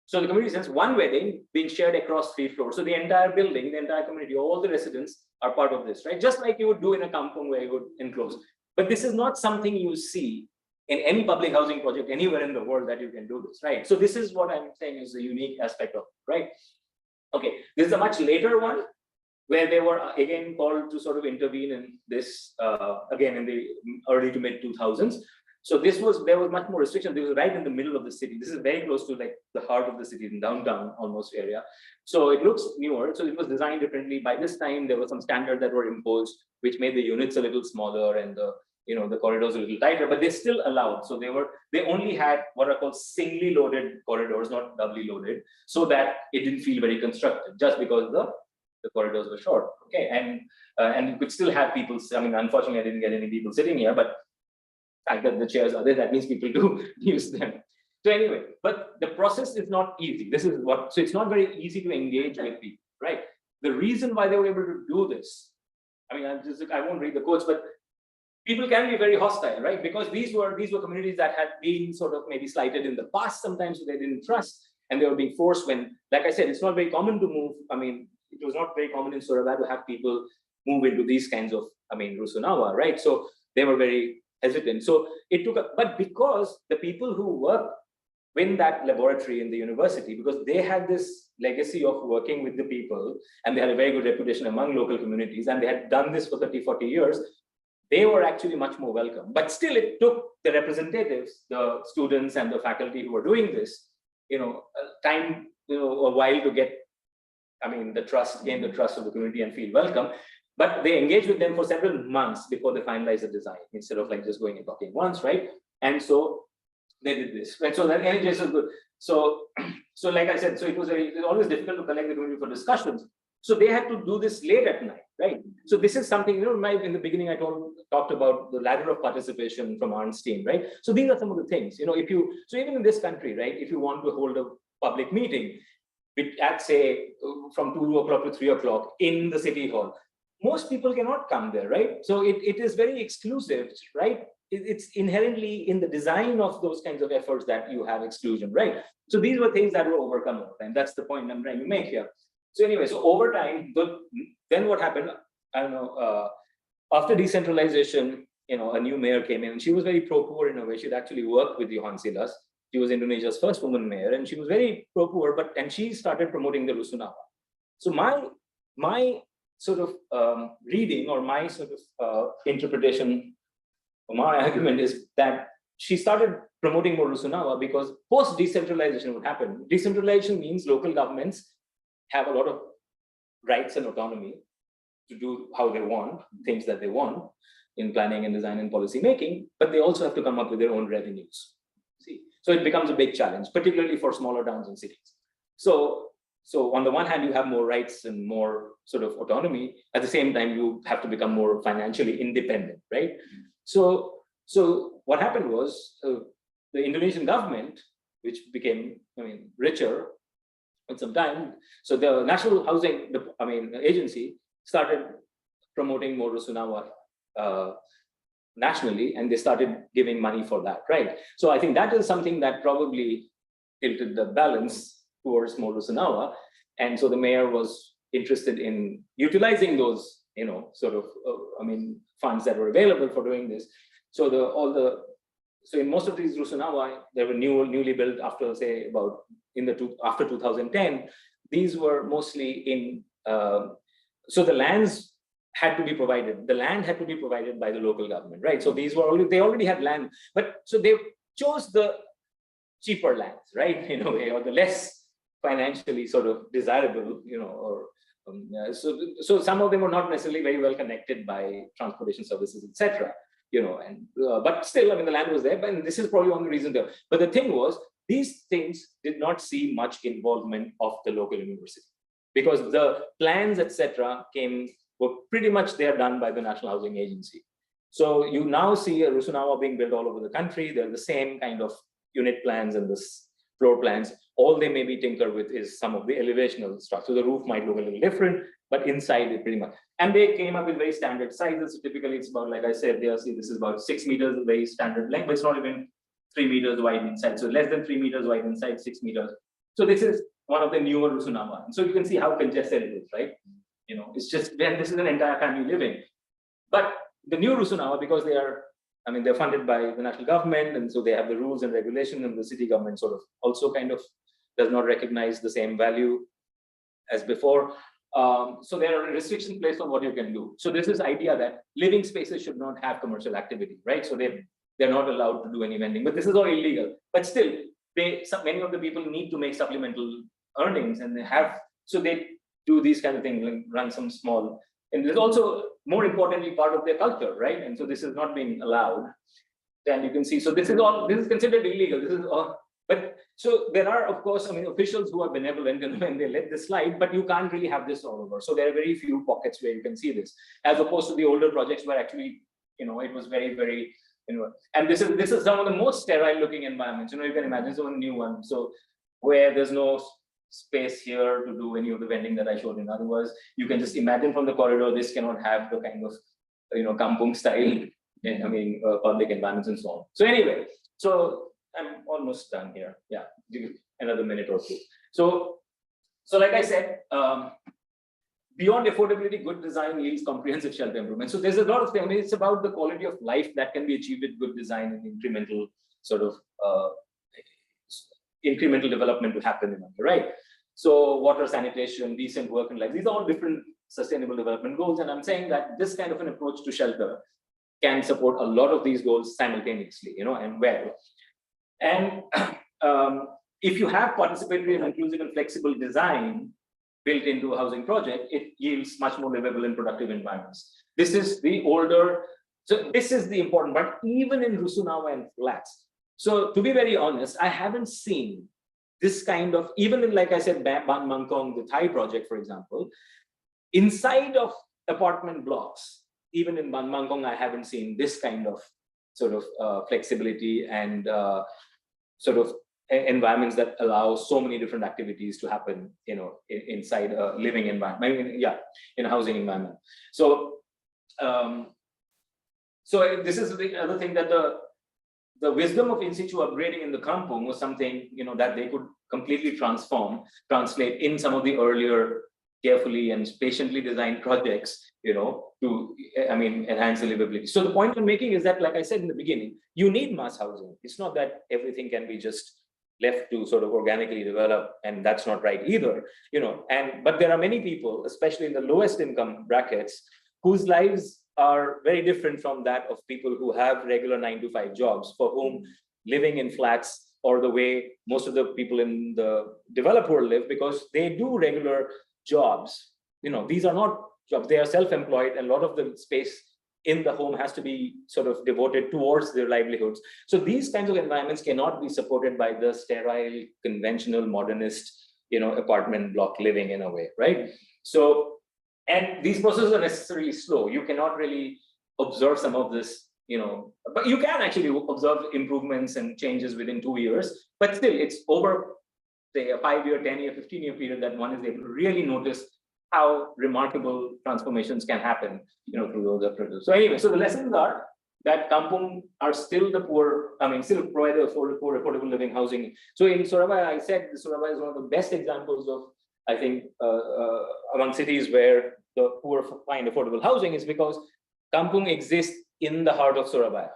So the community says one wedding being shared across 3 floors. So the entire building, the entire community, all the residents are part of this, right? Just like you would do in a kampung where you would enclose. But this is not something you see in any public housing project anywhere in the world that you can do this, right? So this is what I'm saying is the unique aspect of it, right? Okay, this is a much later one where they were again called to sort of intervene in this again in the early to mid 2000s. So there was much more restriction. This was right in the middle of the city. This is very close to like the heart of the city, in downtown almost area. So it looks newer. So it was designed differently. By this time, there were some standards that were imposed, which made the units a little smaller and the corridors a little tighter, but they still allowed. So they only had what are called singly loaded corridors, not doubly loaded, so that it didn't feel very constructed, just because the the corridors were short. Okay, and you could still have people. I mean, unfortunately, I didn't get any people sitting here, but the fact that the chairs are there, that means people do use them. So anyway, but the process is not easy. This is what, so it's not very easy to engage with people, right? The reason why they were able to do this, I mean, I won't read the quotes, but people can be very hostile, right? Because these were communities that had been sort of maybe slighted in the past sometimes, so they didn't trust, and they were being forced when, like I said, it's not very common to move. I mean, it was not very common in Surabaya to have people move into these kinds of, I mean, rusunawa, right? So they were very hesitant. So it took, but because the people who work in that laboratory in the university, because they had this legacy of working with the people, and they had a very good reputation among local communities, and they had done this for 30, 40 years, they were actually much more welcome. But still, it took the representatives, the students and the faculty who were doing this, time, a while to get, I mean, gain the trust of the community and feel welcome. But they engaged with them for several months before they finalized the design, instead of like just going and talking once, right? And so they did this, right? So that NHS is good. So like I said, so it was always difficult to collect the community for discussions. So they had to do this late at night, right? So this is something, in the beginning I talked about the ladder of participation from Arnstein, right? So these are some of the things, so even in this country, right, if you want to hold a public meeting at say from 2 o'clock to 3 o'clock in the city hall, most people cannot come there, right? So it is very exclusive, right? It's inherently in the design of those kinds of efforts that you have exclusion, right? So these were things that were overcome over time. That's the point I'm trying to make here. So anyway, so over time, then what happened, I don't know, after decentralization, a new mayor came in, and she was very pro-poor in a way. She'd actually worked with Johan Silas. She was Indonesia's first woman mayor, and she was very pro-poor, and she started promoting the rusunawa. So my sort of reading, or my sort of interpretation, my argument is that she started promoting more rusunawa because post-decentralization would happen. Decentralization means local governments have a lot of rights and autonomy to do how they want, things that they want in planning and design and policy making, but they also have to come up with their own revenues. See, so it becomes a big challenge, particularly for smaller towns and cities. So on the one hand, you have more rights and more sort of autonomy. At the same time, you have to become more financially independent, right? So what happened was the Indonesian government, which became, richer with some time. So the National Housing, Agency started promoting more rusunawa nationally, and they started giving money for that, right? So I think that is something that probably tilted the balance towards more rusunawa, and so the mayor was interested in utilizing those, funds that were available for doing this. So so in most of these rusunawa, they were newly built after, say, after 2010. These were mostly in, so the lands had to be provided. The land had to be provided by the local government, right? So these were they already had land, but so they chose the cheaper lands, right? In a way, or the less financially sort of desirable, so some of them were not necessarily very well connected by transportation services, etc. But still, the land was there, but this is probably one reason there. But the thing was, these things did not see much involvement of the local university, because the plans, etc., were pretty much there done by the National Housing Agency. So you now see a rusunawa being built all over the country. They're the same kind of unit plans and the floor plans. All they maybe tinker with is some of the elevational structure. So the roof might look a little different, but inside it pretty much. And they came up with very standard sizes. So typically it's about, like I said, this is about 6 meters, very standard length, but it's not even 3 meters wide inside. So less than 3 meters wide inside, 6 meters. So this is one of the newer rusunawa. And so you can see how congested it is, right? It's just, this is an entire family living. But the new rusunawa, because they're funded by the national government, and so they have the rules and regulations, and the city government sort of also kind of does not recognize the same value as before. So there are restrictions placed on what you can do. So there's this idea that living spaces should not have commercial activity, right? So they're not allowed to do any vending, but this is all illegal. But still, many of the people need to make supplemental earnings, and so they do these kind of things, like run some small, and there's also, more importantly, part of their culture, right? And so this is not being allowed. Then you can see, so this is considered illegal. This is all, But so there are, of course, I mean, officials who are benevolent and when they let this slide, but you can't really have this all over. So there are very few pockets where you can see this, as opposed to the older projects where actually, it was very, very, and this is some of the most sterile looking environments. You can imagine some of the new ones. So where there's no space here to do any of the vending that I showed in. Otherwise, you can just imagine from the corridor, this cannot have the kind of, kampung style, public environments and so on. So anyway, so I'm almost done here. Yeah, give another minute or two. So like I said, beyond affordability, good design yields comprehensive shelter improvement. So there's a lot of things. I mean, it's about the quality of life that can be achieved with good design and incremental sort of incremental development to happen in India, right? So water, sanitation, decent work and life, these are all different sustainable development goals. And I'm saying that this kind of an approach to shelter can support a lot of these goals simultaneously, and well. And if you have participatory and inclusive and flexible design built into a housing project, it yields much more livable and productive environments. This is the older, so this is the important part, even in rusunawa and flats. So to be very honest, I haven't seen this kind of, even in, like I said, Ban Mangkong, the Thai project, for example, inside of apartment blocks, even in Ban Mangkong, I haven't seen this kind of sort of flexibility and sort of environments that allow so many different activities to happen, inside a living environment. I mean, in a housing environment. So, so this is the other thing, that the wisdom of in situ upgrading in the kampung was something, that they could completely translate in some of the earlier carefully and patiently designed projects, to, enhance the livability. So the point I'm making is that, like I said in the beginning, you need mass housing. It's not that everything can be just left to sort of organically develop, and that's not right either, but there are many people, especially in the lowest income brackets, whose lives are very different from that of people who have regular 9-to-5 jobs, for whom living in flats, or the way most of the people in the developed world live, because they do regular jobs. These are not jobs, they are self-employed, and a lot of the space in the home has to be sort of devoted towards their livelihoods. So these kinds of environments cannot be supported by the sterile, conventional, modernist, apartment block living in a way, right? So, and these processes are necessarily slow. You cannot really observe some of this, but you can actually observe improvements and changes within 2 years, but still it's over, say, a 5-year, 10-year, 15-year period that one is able to really notice how remarkable transformations can happen, through those approaches. So anyway, so the lessons are that kampung are still the poor, still provide affordable living housing. So in Surabaya, I said Surabaya is one of the best examples of, I think, among cities where the poor find affordable housing, is because kampung exists in the heart of Surabaya.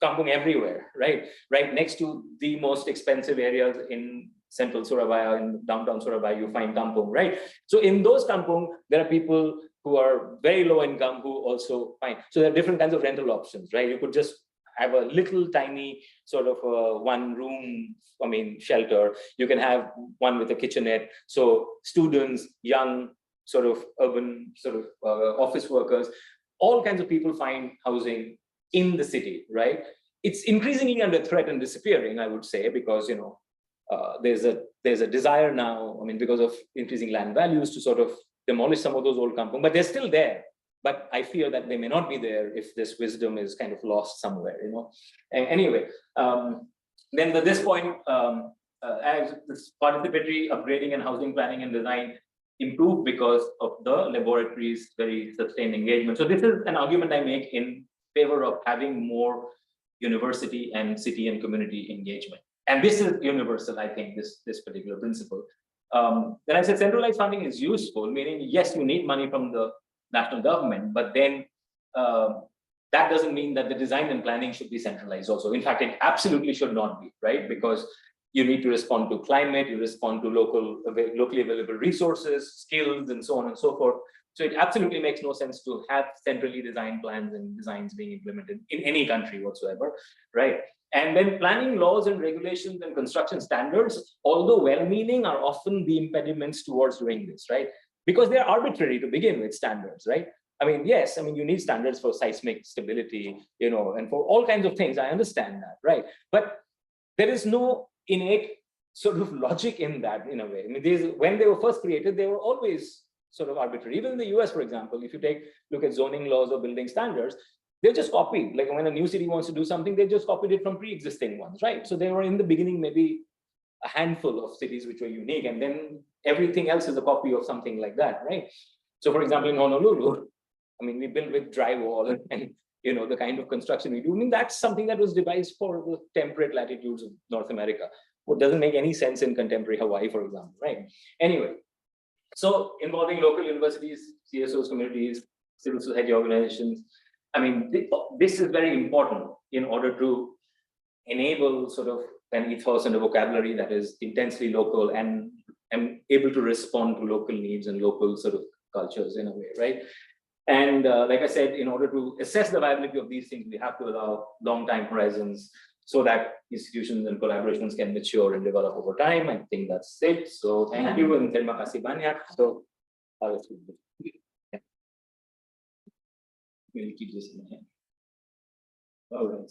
Kampung everywhere, right? Right next to the most expensive areas in central Surabaya, in downtown Surabaya, you find kampung, right? So in those kampung, there are people who are very low income who also find, so there are different kinds of rental options, right? You could just have a little tiny sort of one room, shelter. You can have one with a kitchenette. So students, young, sort of urban, sort of office workers, all kinds of people find housing in the city, right? It's increasingly under threat and disappearing, I would say, because, there's a desire now, because of increasing land values, to sort of demolish some of those old kampung, but they're still there. But I fear that they may not be there if this wisdom is kind of lost somewhere, Anyway, then at this point, as this participatory upgrading and housing planning and design improve because of the laboratory's very sustained engagement. So this is an argument I make in favor of having more university and city and community engagement. And this is universal, I think, this particular principle. Then I said centralized funding is useful, meaning, yes, you need money from the national government, but then that doesn't mean that the design and planning should be centralized also. In fact, it absolutely should not be, right? Because you need to respond to climate, you respond to locally available resources, skills, and so on and so forth. So it absolutely makes no sense to have centrally designed plans and designs being implemented in any country whatsoever, right? And then planning laws and regulations and construction standards, although well-meaning, are often the impediments towards doing this, right? Because they're arbitrary to begin with, standards, right? Yes, you need standards for seismic stability, and for all kinds of things. I understand that, right? But there is no innate sort of logic in that, in a way. I mean, when they were first created, they were always sort of arbitrary. Even in the US, for example, if you look at zoning laws or building standards, they're just copied. Like when a new city wants to do something, they just copied it from pre-existing ones, right? So they were in the beginning maybe a handful of cities which were unique, and then everything else is a copy of something like that, right? So for example, in Honolulu, I mean, we build with drywall and the kind of construction we do. I mean, that's something that was devised for the temperate latitudes of North America. What doesn't make any sense in contemporary Hawaii, for example, right? Anyway, so involving local universities, CSOs, communities, civil society organizations. I mean, this is very important in order to enable sort of an ethos and a vocabulary that is intensely local and able to respond to local needs and local sort of cultures in a way, right? And like I said, in order to assess the viability of these things, we have to allow long time horizons so that institutions and collaborations can mature and develop over time. I think that's it. So thank you and terima kasih banyak. So we'll keep this in mind. All right.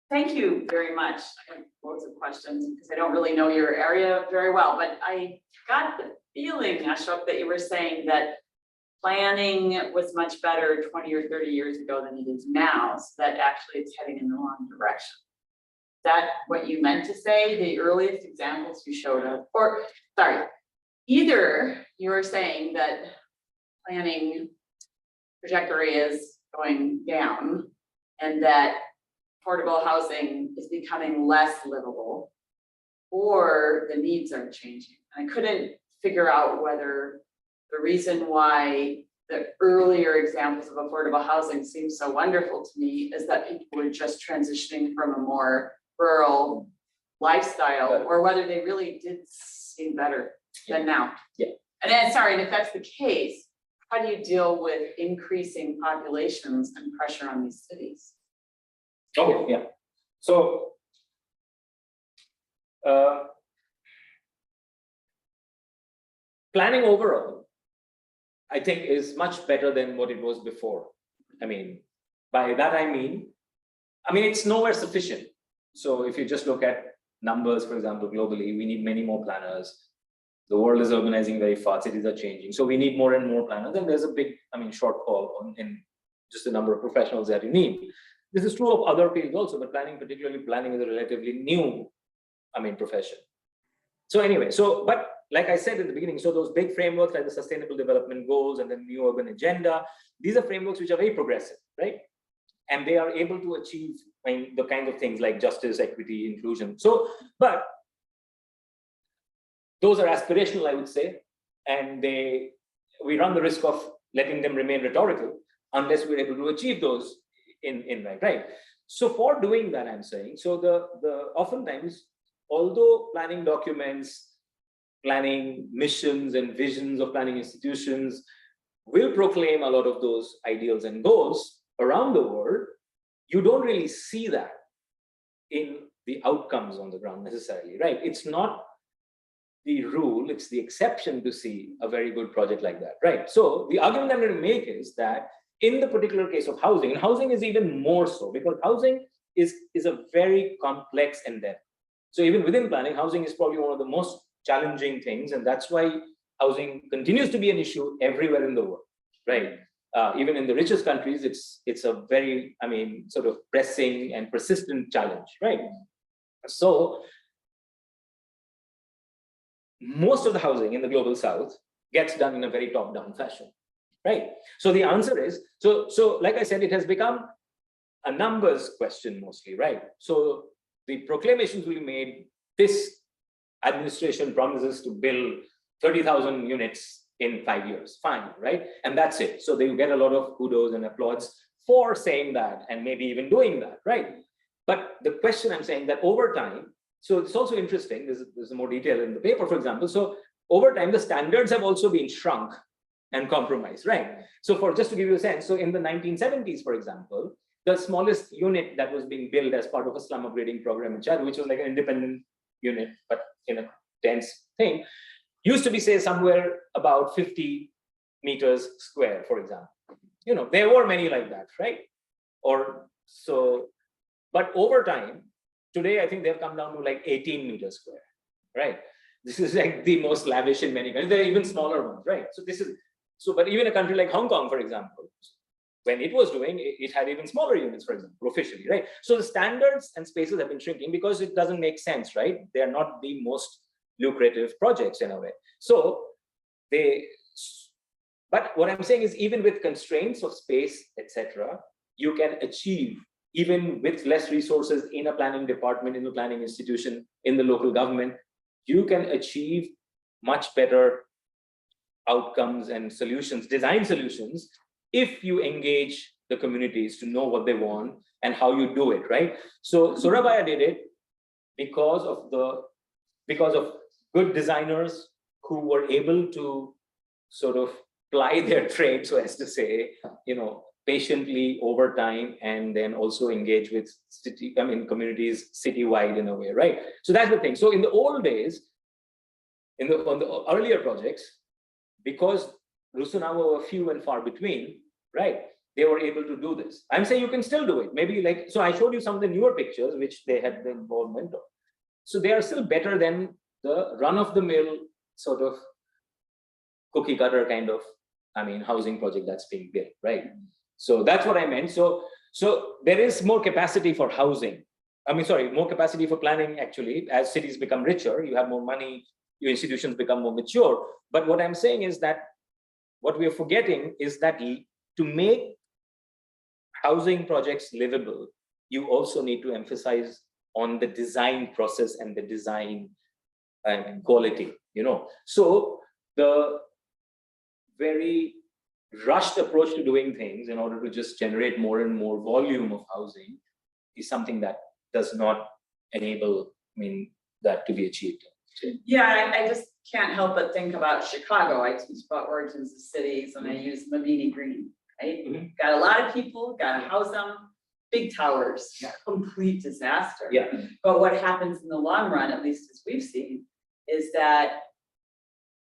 Thank you very much. I have loads of questions because I don't really know your area very well, but I got the feeling, Ashok, that you were saying that planning was much better 20 or 30 years ago than it is now, so that actually it's heading in the wrong direction. Is that what you meant to say? The earliest examples you showed us, or sorry, either you were saying that planning trajectory is going down and that affordable housing is becoming less livable, or the needs are changing. And I couldn't figure out whether the reason why the earlier examples of affordable housing seem so wonderful to me is that people were just transitioning from a more rural lifestyle, or whether they really did seem better than now. Yeah. And then, sorry, and if that's the case, how do you deal with increasing populations and pressure on these cities? Okay, yeah. So planning overall, I think, is much better than what it was before. I mean, by that I mean, it's nowhere sufficient. So if you just look at numbers, for example, globally, we need many more planners. The world is urbanizing very fast, cities are changing. So we need more and more planners, and there's a big, shortfall in just the number of professionals that you need. This is true of other fields also, but particularly planning is a relatively new, profession. So anyway, but like I said in the beginning, so those big frameworks like the Sustainable Development Goals and the New Urban Agenda, these are frameworks which are very progressive, right? And they are able to achieve the kind of things like justice, equity, inclusion. So, but those are aspirational, I would say, and we run the risk of letting them remain rhetorical unless we're able to achieve those in right. So for doing that, I'm saying, so the oftentimes, although planning documents, planning missions and visions of planning institutions will proclaim a lot of those ideals and goals around the world, you don't really see that in the outcomes on the ground necessarily, right? It's not the rule, it's the exception to see a very good project like that, right? So the argument I'm going to make is that in the particular case of housing, and housing is even more so because housing is a very complex endeavor. So even within planning, housing is probably one of the most challenging things, and that's why housing continues to be an issue everywhere in the world, right? Even in the richest countries, it's a very, sort of pressing and persistent challenge, right? So most of the housing in the global south gets done in a very top-down fashion, right? So the answer is, so like I said, it has become a numbers question mostly, right? So the proclamations will be made, this administration promises to build 30,000 units in 5 years, fine, right? And that's it. So they get a lot of kudos and applause for saying that and maybe even doing that, right? But the question I'm saying that over time, so it's also interesting, there's more detail in the paper, for example. So over time, the standards have also been shrunk and compromised, right? So just to give you a sense, so in the 1970s, for example, the smallest unit that was being built as part of a slum upgrading program in Chad, which was like an independent unit, but in a dense thing, used to be, say, somewhere about 50 meters square, for example. There were many like that, right? or so. But over time, today, I think they've come down to like 18 meters square, right? This is like the most lavish in many countries. There are even smaller ones, right? So this is, so, but even a country like Hong Kong, for example, when it was doing, it had even smaller units, for example, officially, right? So the standards and spaces have been shrinking because it doesn't make sense, right? They are not the most lucrative projects in a way. So but what I'm saying is even with constraints of space, etc., you can achieve, even with less resources in a planning department, in the planning institution, in the local government, you can achieve much better outcomes and solutions, design solutions, if you engage the communities to know what they want and how you do it, right? So Surabaya did it because of good designers who were able to sort of ply their trade, so as to say, patiently over time, and then also engage with communities citywide in a way, right? So that's the thing. So in the old days, on the earlier projects, because rusunawa were few and far between, right? They were able to do this. I'm saying you can still do it. Maybe like, so I showed you some of the newer pictures, which they had the involvement of. So they are still better than the run-of-the-mill sort of cookie cutter kind of, housing project that's being built, right? So that's what I meant. So there is more capacity for housing. More capacity for planning, actually. As cities become richer, you have more money, your institutions become more mature. But what I'm saying is that what we are forgetting is that to make housing projects livable, you also need to emphasize on the design process and the design quality, So the very rushed approach to doing things in order to just generate more and more volume of housing is something that does not enable, that to be achieved. Yeah, I just can't help but think about Chicago. I teach about origins of cities and I use Mabini Green, right? Mhm. Got a lot of people, got to house them, big towers, complete disaster. Yeah. But what happens in the long run, at least as we've seen, is that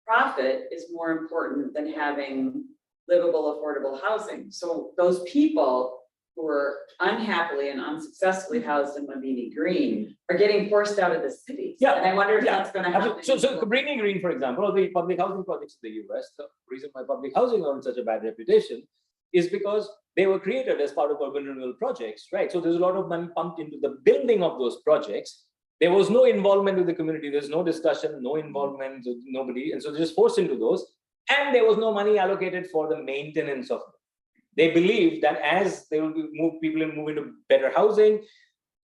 profit is more important than having livable, affordable housing. So those people who are unhappily and unsuccessfully housed in Mabini Green are getting forced out of the cities. Yeah. And I wonder if that's going to happen. So Mabini Green, for example, or the public housing projects in the US, the reason why public housing earned such a bad reputation is because they were created as part of urban renewal projects, right? So there's a lot of money pumped into the building of those projects. There was no involvement with the community. There's no discussion, no involvement with nobody. And so they're just forced into those. And there was no money allocated for the maintenance of them. They believe that as they will people will move into better housing,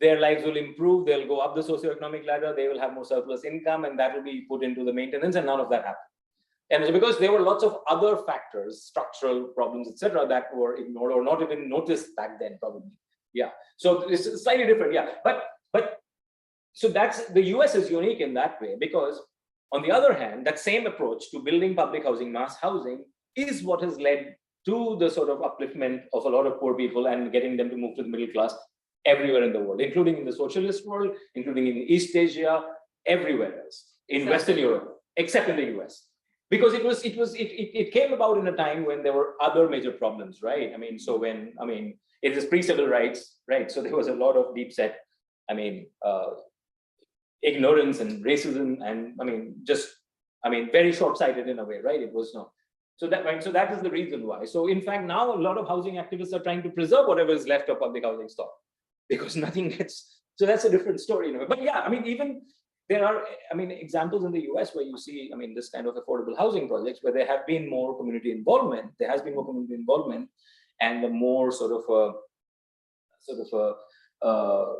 their lives will improve, they'll go up the socioeconomic ladder, they will have more surplus income, and that will be put into the maintenance, and none of that happened. And so because there were lots of other factors, structural problems, etc., that were ignored or not even noticed back then, probably. Yeah. So it's slightly different, yeah. But so that's, the US is unique in that way, because on the other hand, that same approach to building public housing, mass housing, is what has led to the sort of upliftment of a lot of poor people and getting them to move to the middle class everywhere in the world, including in the socialist world, including in East Asia, everywhere else, in Western Europe, except in the US. Because it came about in a time when there were other major problems, right? It is pre-civil rights, right? So there was a lot of deep set, ignorance and racism, and very short-sighted in a way, right? It was no. So that is the reason why. So in fact, now a lot of housing activists are trying to preserve whatever is left of public housing stock, because nothing gets. So that's a different story, in a way. But yeah, even there are, examples in the US where you see, this kind of affordable housing projects where there have been more community involvement. There has been more community involvement, and the more sort of a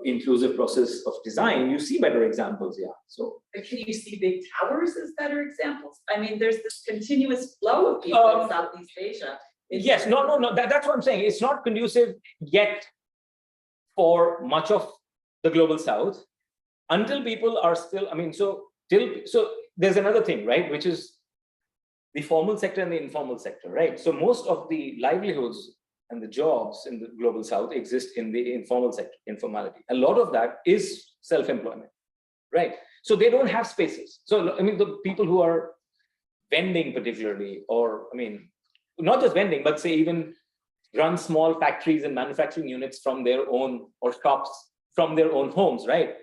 inclusive process of design, you see better examples. Yeah. So can you see big towers as better examples? There's this continuous flow of people in Southeast Asia. Yes, no. That's what I'm saying. It's not conducive yet for much of the global South until people are still. So there's another thing, right? Which is the formal sector and the informal sector, right? So most of the livelihoods and the jobs in the global South exist in the informal sector, informality. A lot of that is self-employment, right? So they don't have spaces. So, the people who are vending particularly, or, not just vending, but say even run small factories and manufacturing units from their own, or shops from their own homes, right?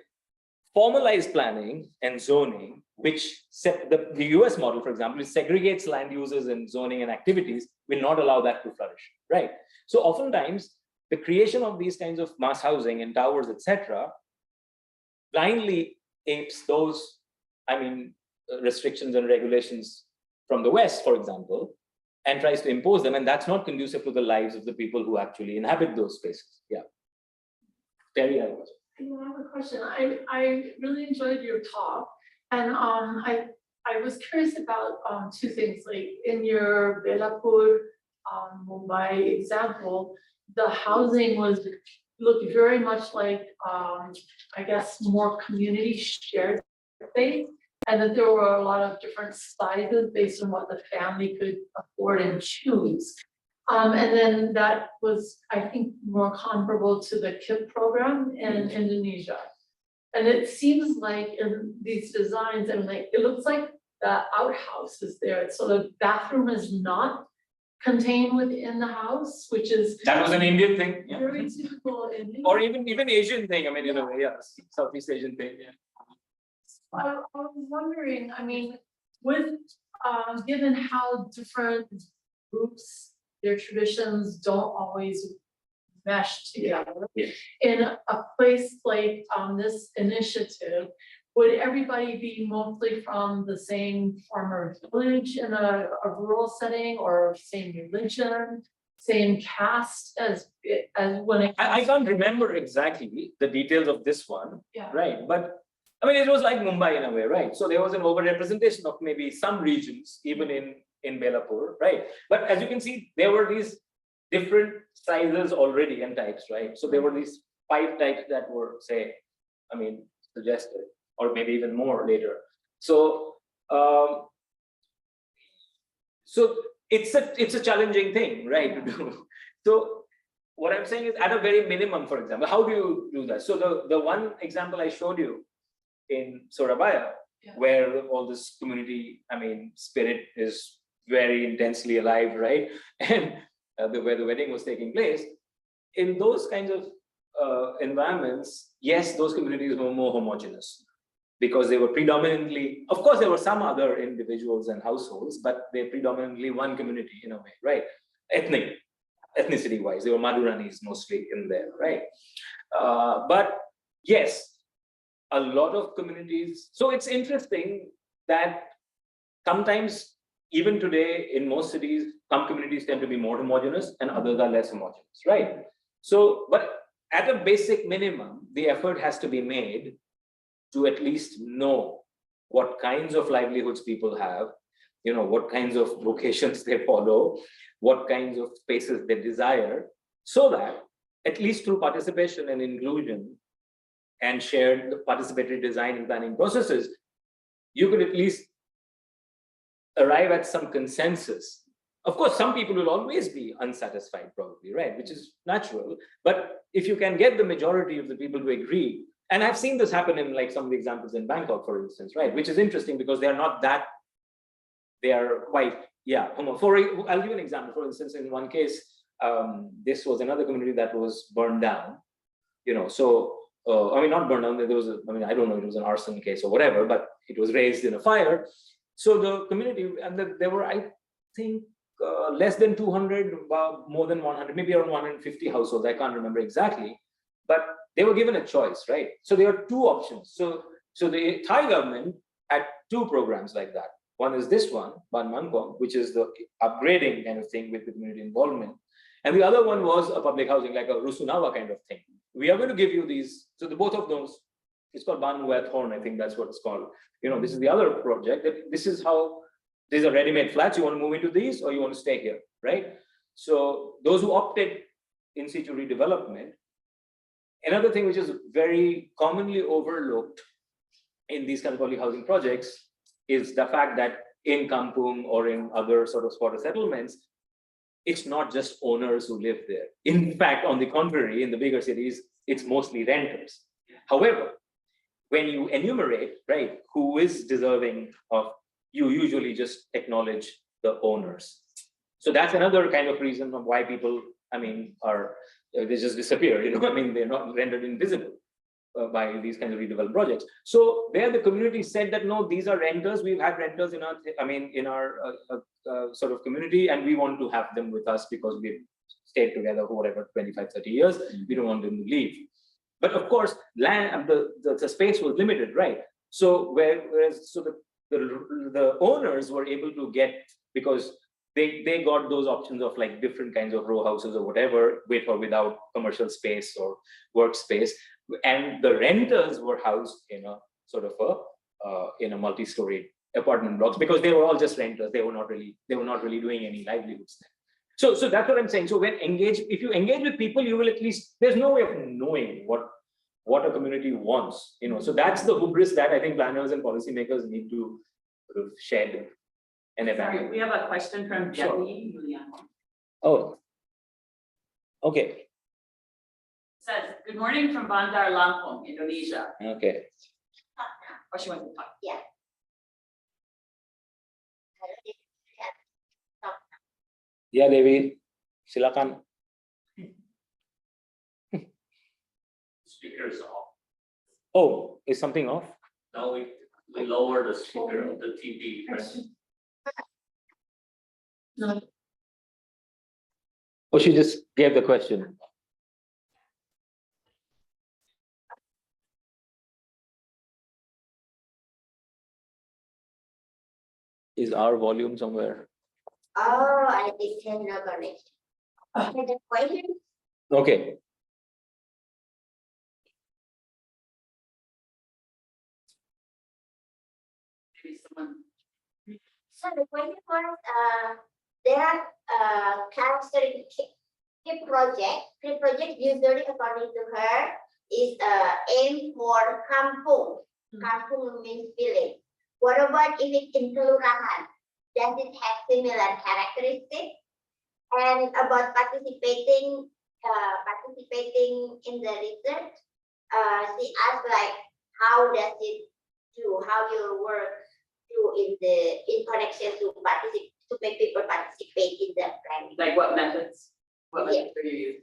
Formalized planning and zoning, which the US model, for example, it segregates land uses and zoning and activities, will not allow that to flourish, right? So oftentimes, the creation of these kinds of mass housing and towers, etc., blindly apes those, restrictions and regulations from the West, for example, and tries to impose them, and that's not conducive to the lives of the people who actually inhabit those spaces. Yeah. Terry, I was. I have a question. I really enjoyed your talk, and I was curious about two things. Like in your Belapur, Mumbai example, the housing looked very much like I guess more community shared space, and that there were a lot of different sizes based on what the family could afford and choose. And then that was, I think, more comparable to the KIP program in Indonesia. And it seems like in these designs, and like, it looks like the outhouse is there. So the bathroom is not contained within the house, which is. That was an Indian thing. Yeah. Very typical in India. Or even Asian thing. Southeast Asian thing. Yeah. I was wondering, with given how different groups, their traditions don't always mesh together. Yeah. In a place like this initiative, would everybody be mostly from the same farmer village in a rural setting, or same religion, same caste as when it? I can't remember exactly the details of this one, Yeah. right? But it was like Mumbai in a way, right? So there was an overrepresentation of maybe some regions, even in Belapur, right? But as you can see, there were these different sizes already and types, right? So there were these 5 types that were, suggested, or maybe even more later. So, it's a challenging thing, right, to do. So what I'm saying is, at a very minimum, for example, how do you do that? So the one example I showed you in Surabaya, Yeah. where all this community, spirit is very intensely alive, right? And where the wedding was taking place, in those kinds of environments, yes, those communities were more homogeneous, because they were predominantly, of course, there were some other individuals and households, but they're predominantly one community in a way, right? Ethnicity-wise, they were Maduranis mostly in there, right? But yes, a lot of communities. So it's interesting that sometimes, even today, in most cities, some communities tend to be more homogeneous and others are less homogeneous, right? So, but at a basic minimum, the effort has to be made to at least know what kinds of livelihoods people have, what kinds of vocations they follow, what kinds of spaces they desire, so that at least through participation and inclusion and shared participatory design and planning processes, you could at least arrive at some consensus. Of course, some people will always be unsatisfied, probably, right? Which is natural. But if you can get the majority of the people to agree, and I've seen this happen in like some of the examples in Bangkok, for instance, right? Which is interesting because they are quite, yeah. I'll give you an example. For instance, in one case, this was another community that was burned down, so not burned down, there was I don't know, it was an arson case or whatever, but it was raised in a fire. So the community, and there were, I think, less than 200, more than 100, maybe around 150 households, I can't remember exactly, but they were given a choice, right? So there are 2 options. So the Thai government had 2 programs like that. One is this one, Ban Mangkong, which is the upgrading kind of thing with the community involvement. And the other one was a public housing, like a rusunawa kind of thing. We are going to give you these. So both of those, it's called Ban Muat Horn, I think that's what it's called. This is the other project. This is how, these are ready-made flats. You want to move into these or you want to stay here, right? So those who opted in situ redevelopment. Another thing which is very commonly overlooked in these kind of public housing projects is the fact that in Kampung or in other sort of squatter settlements, it's not just owners who live there. In fact, on the contrary, in the bigger cities, it's mostly renters. However, when you enumerate, right, who is deserving of, you usually just acknowledge the owners. So that's another kind of reason of why people I mean, are they just disappear, you know, I mean, they're not rendered invisible by these kinds of redevelopment projects. So there the community said that, no, these are renters. We've had renters in our, sort of community, and we want to have them with us because we've stayed together for whatever, 25, 30 years. We don't want them to leave. But of course, land, the space was limited, right? So the owners were able to get, because they got those options of like different kinds of row houses or whatever, with or without commercial space or workspace, and the renters were housed in a sort of in a multi-story apartment blocks, because they were all just renters. They were not really doing any livelihoods there. So that's what I'm saying. So if you engage with people, you will at least, there's no way of knowing what a community wants, you know. So that's the hubris that I think planners and policymakers need to sort of shed and evaluate. Sorry, we have a question from Sure. Jenny. Oh, okay. Says, good morning from Bandar Lampung, Indonesia. Okay. Or she wants to talk. Yeah, Devi, silakan. Speakers off. Oh, is something off? Now we lower the speaker of the TV. No. Oh, she just gave the question. Is our volume somewhere? Oh, I didn't know connection. The question, Okay. Maybe someone. so the question was, there are characteristic project usually according to her is aim for kampung. Kampung means village. What about if it's in kelurahan? Does it have similar characteristics? And about participating in the research, she asked like, how does it do? How your work do in connection to make people participate in the planning? Like what methods? What Yeah. methods do you use?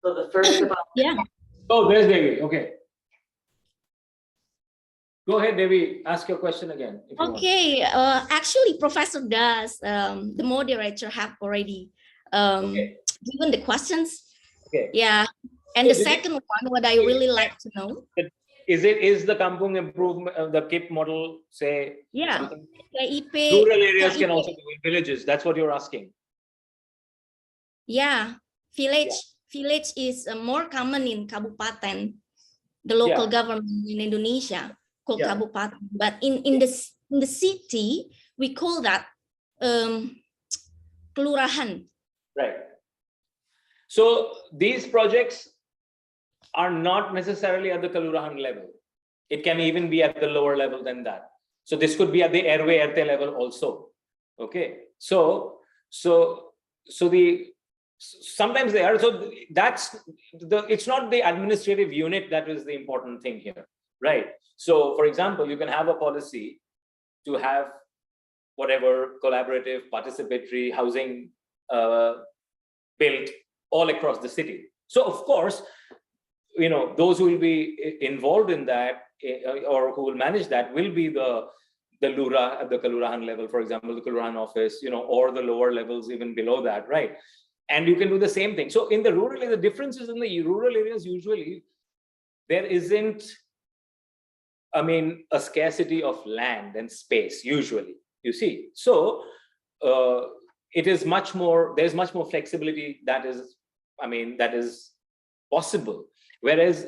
So the first about. Yeah. Oh, there's Devi. Okay. Go ahead, Devi. Ask your question again. If you want. Okay. Actually, Professor Das, the moderator, have already Okay. given the questions. Okay. Yeah. And So the did second one, what I really like to know. Is the kampung improvement, the KIP model, say, Yeah. something? KIP. Rural areas can KIP. also do in villages. That's what you're asking. Yeah. Village is more common in kabupaten, the local government in Indonesia called Yeah. kabupaten. But in the city, we call that kelurahan. Right. So these projects are not necessarily at the Kalurahan level. It can even be at the lower level than that. So this could be at the Airway RT level also. Okay. So sometimes they are. So it's not the administrative unit that is the important thing here, right? So for example, you can have a policy to have whatever collaborative participatory housing built all across the city. So of course, you know, those who will be involved in that or who will manage that will be the Lura at the Kalurahan level, for example, the Kalurahan office, you know, or the lower levels even below that, right? And you can do the same thing. So in the rural area, the differences in the rural areas, usually there isn't, I mean, a scarcity of land and space, usually, you see. So it is much more, there's much more flexibility that is possible. Whereas,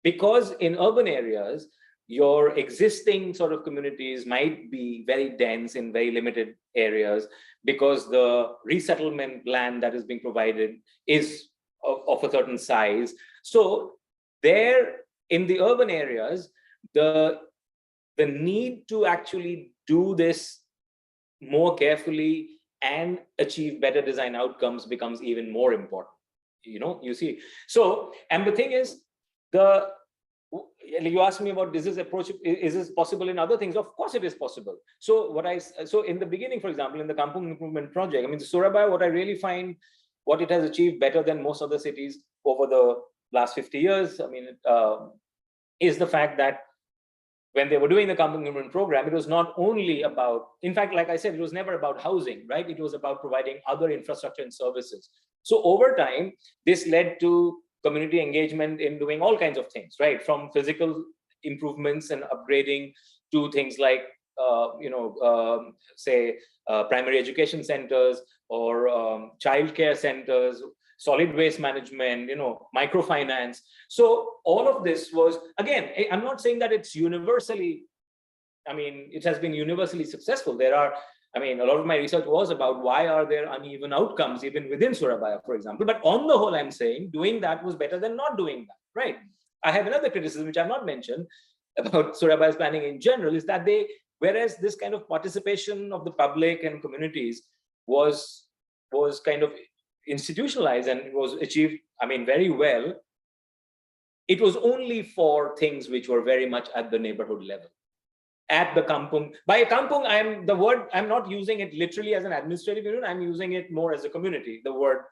because in urban areas, your existing sort of communities might be very dense in very limited areas, because the resettlement land that is being provided is of a certain size. So there in the urban areas, the need to actually do this more carefully and achieve better design outcomes becomes even more important, you know, you see. So, and the thing is, you asked me about, is this possible in other things? Of course it is possible. So in the beginning, for example, in the Kampung Improvement Project, I mean, the Surabaya, what I really find what it has achieved better than most other cities over the last 50 years, I mean, is the fact that when they were doing the Kampung Improvement Program, it was not only about, in fact, like I said, it was never about housing, right? It was about providing other infrastructure and services. So over time, this led to community engagement in doing all kinds of things, right? From physical improvements and upgrading to things like, primary education centers or childcare centers, solid waste management, microfinance. So all of this was, again, I'm not saying that it's universally, I mean, it has been universally successful. There are, I mean, a lot of my research was about why are there uneven outcomes even within Surabaya, for example. But on the whole, I'm saying doing that was better than not doing that, right? I have another criticism, which I've not mentioned about Surabaya's planning in general, is that whereas this kind of participation of the public and communities was kind of institutionalized and it was achieved, I mean, very well, it was only for things which were very much at the neighborhood level. At the kampung, by kampung, I'm not using it literally as an administrative unit, I'm using it more as a community, the word,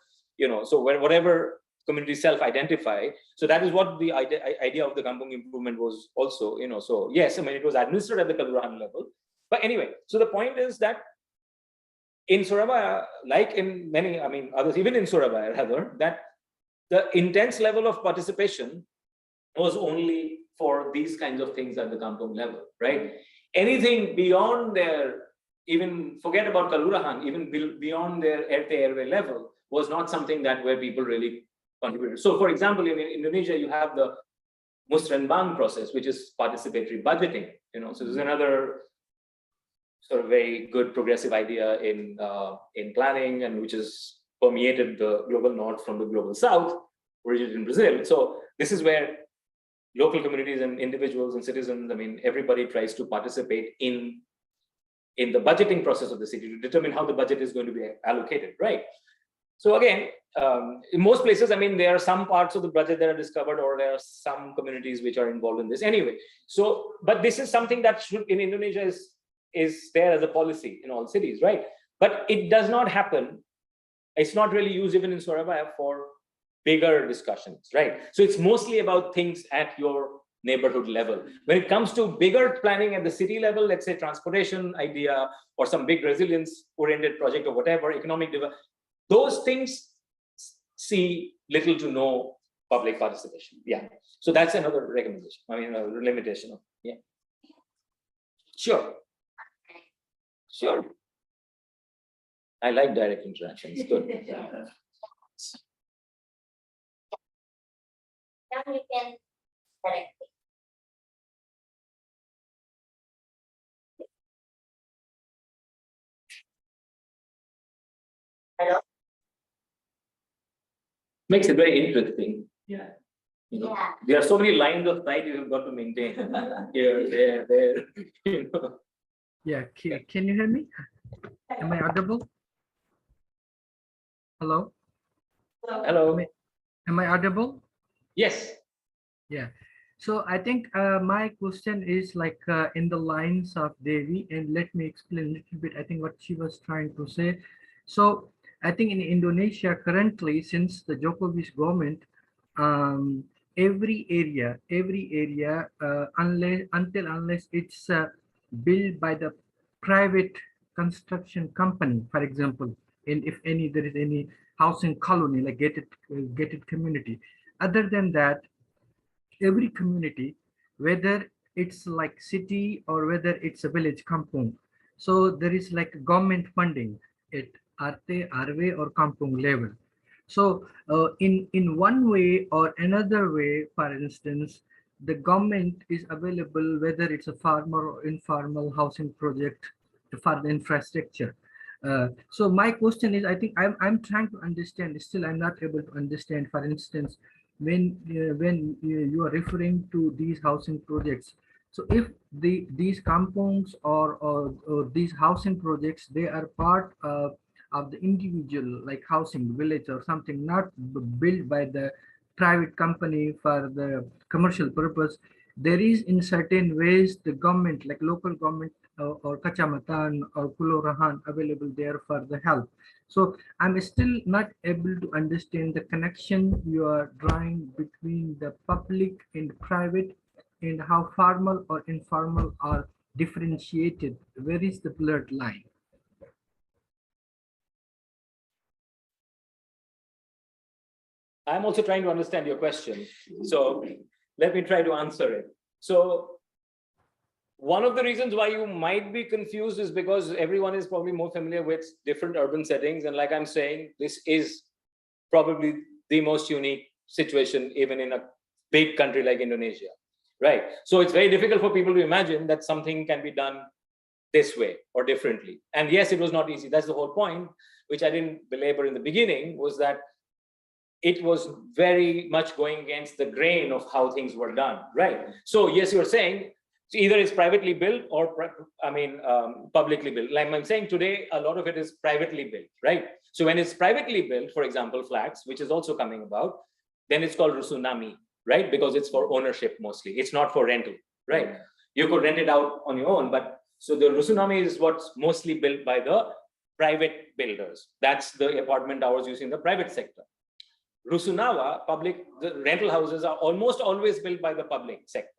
so whatever communities self-identify. So that is what the idea of the kampung improvement was also, so yes, I mean, it was administered at the Kelurahan level. But anyway, so the point is that in Surabaya, like in many, I mean, others, even in Surabaya, rather, that the intense level of participation was only for these kinds of things at the kampung level, right? Anything beyond their, even forget about Kelurahan, even beyond their airway level was not something where people really contributed. So for example, in Indonesia, you have the Musrenbang process, which is participatory budgeting, so there's another sort of very good progressive idea in planning, and which has permeated the global north from the global south, originated in Brazil. So this is where local communities and individuals and citizens, I mean, everybody tries to participate in the budgeting process of the city to determine how the budget is going to be allocated, right? So again, in most places, I mean, there are some parts of the budget that are discovered, or there are some communities which are involved in this anyway. So, but this is something that in Indonesia is there as a policy in all cities, right? But it does not happen. It's not really used even in Surabaya for bigger discussions, right? So it's mostly about things at your neighborhood level. When it comes to bigger planning at the city level, let's say transportation idea or some big resilience-oriented project or whatever, economic development, those things see little to no public participation. Yeah. So that's another recommendation. I mean, a limitation of, yeah. Sure. Sure. I like direct interactions. Good. Now you can direct it. Hello? Makes it very interesting. Yeah. Yeah. There are so many lines of sight you have got to maintain. Here, there. Yeah, can you hear me? Am I audible? Hello? Hello. Am I audible? Yes. Yeah. So I think my question is like in the lines of Devi, and let me explain a little bit, I think what she was trying to say. So I think in Indonesia currently, since the Jokovic government, every area, unless it's built by the private construction company, for example, and if there is any housing colony like gated community. Other than that, every community, whether it's like city or whether it's a village kampung, so there is like government funding at RT, RW or kampung level. So in one way or another way, for instance, the government is available, whether it's a formal or informal housing project for the infrastructure. So my question is, I think I'm trying to understand, still I'm not able to understand, for instance, when you are referring to these housing projects. So if these kampungs or these housing projects, they are part of the individual like housing village or something, not built by the private company for the commercial purpose, there is in certain ways the government, like local government, or kacamatan or kelurahan available there for the help. So I'm still not able to understand the connection you are drawing between the public and private, and how formal or informal are differentiated. Where is the blurred line? I'm also trying to understand your question. So let me try to answer it. So one of the reasons why you might be confused is because everyone is probably more familiar with different urban settings. And like I'm saying, this is probably the most unique situation, even in a big country like Indonesia, right? So it's very difficult for people to imagine that something can be done this way or differently. And yes, it was not easy. That's the whole point, which I didn't belabor in the beginning, was that it was very much going against the grain of how things were done, right? So yes, you're saying either it's privately built or publicly built. Like I'm saying today, a lot of it is privately built, right? So when it's privately built, for example, flats, which is also coming about, then it's called rusunami, right? Because it's for ownership mostly. It's not for rental, right? You could rent it out on your own, but so the rusunami is what's mostly built by the private builders. That's the apartment towers used in the private sector. Rusunawa, the rental houses are almost always built by the public sector,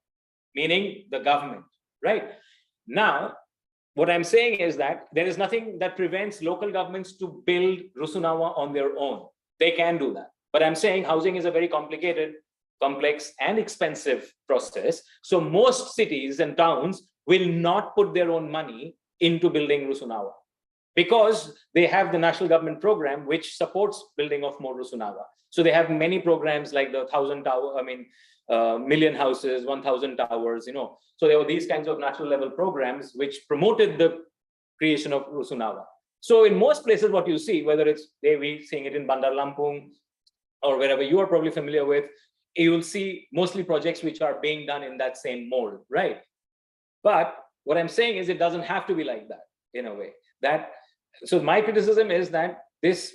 meaning the government, right? Now, what I'm saying is that there is nothing that prevents local governments to build rusunawa on their own. They can do that. But I'm saying housing is a very complicated, complex, and expensive process. So most cities and towns will not put their own money into building rusunawa, because they have the national government program which supports building of more rusunawa. So they have many programs like the 1,000 tower, million houses, 1,000 towers, So there were these kinds of national level programs which promoted the creation of rusunawa. So in most places, what you see, whether it's we seeing it in Bandar Lampung or wherever you are probably familiar with, you will see mostly projects which are being done in that same mold, right? But what I'm saying is it doesn't have to be like that in a way. So my criticism is that this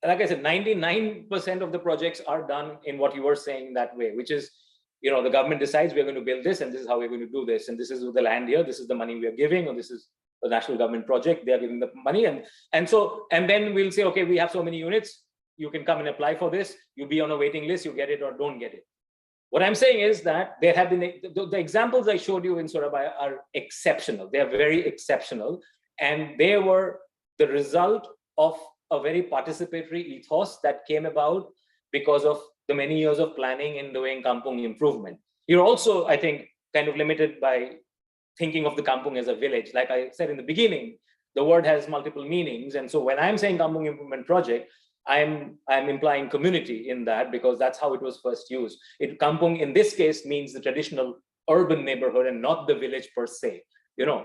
like I said, 99% of the projects are done in what you were saying that way, which is, the government decides we're going to build this and this is how we're going to do this. And this is the land here, this is the money we are giving, or this is a national government project, they're giving the money. And then we'll say, okay, we have so many units, you can come and apply for this, you be on a waiting list, you get it or don't get it. What I'm saying is that there have been, the examples I showed you in Surabaya are exceptional. They are very exceptional. And they were the result of a very participatory ethos that came about because of the many years of planning and doing kampung improvement. You're also, I think, kind of limited by thinking of the kampung as a village. Like I said in the beginning, the word has multiple meanings. And so when I'm saying kampung improvement project, I'm implying community in that, because that's how it was first used. Kampung in this case means the traditional urban neighborhood and not the village per se.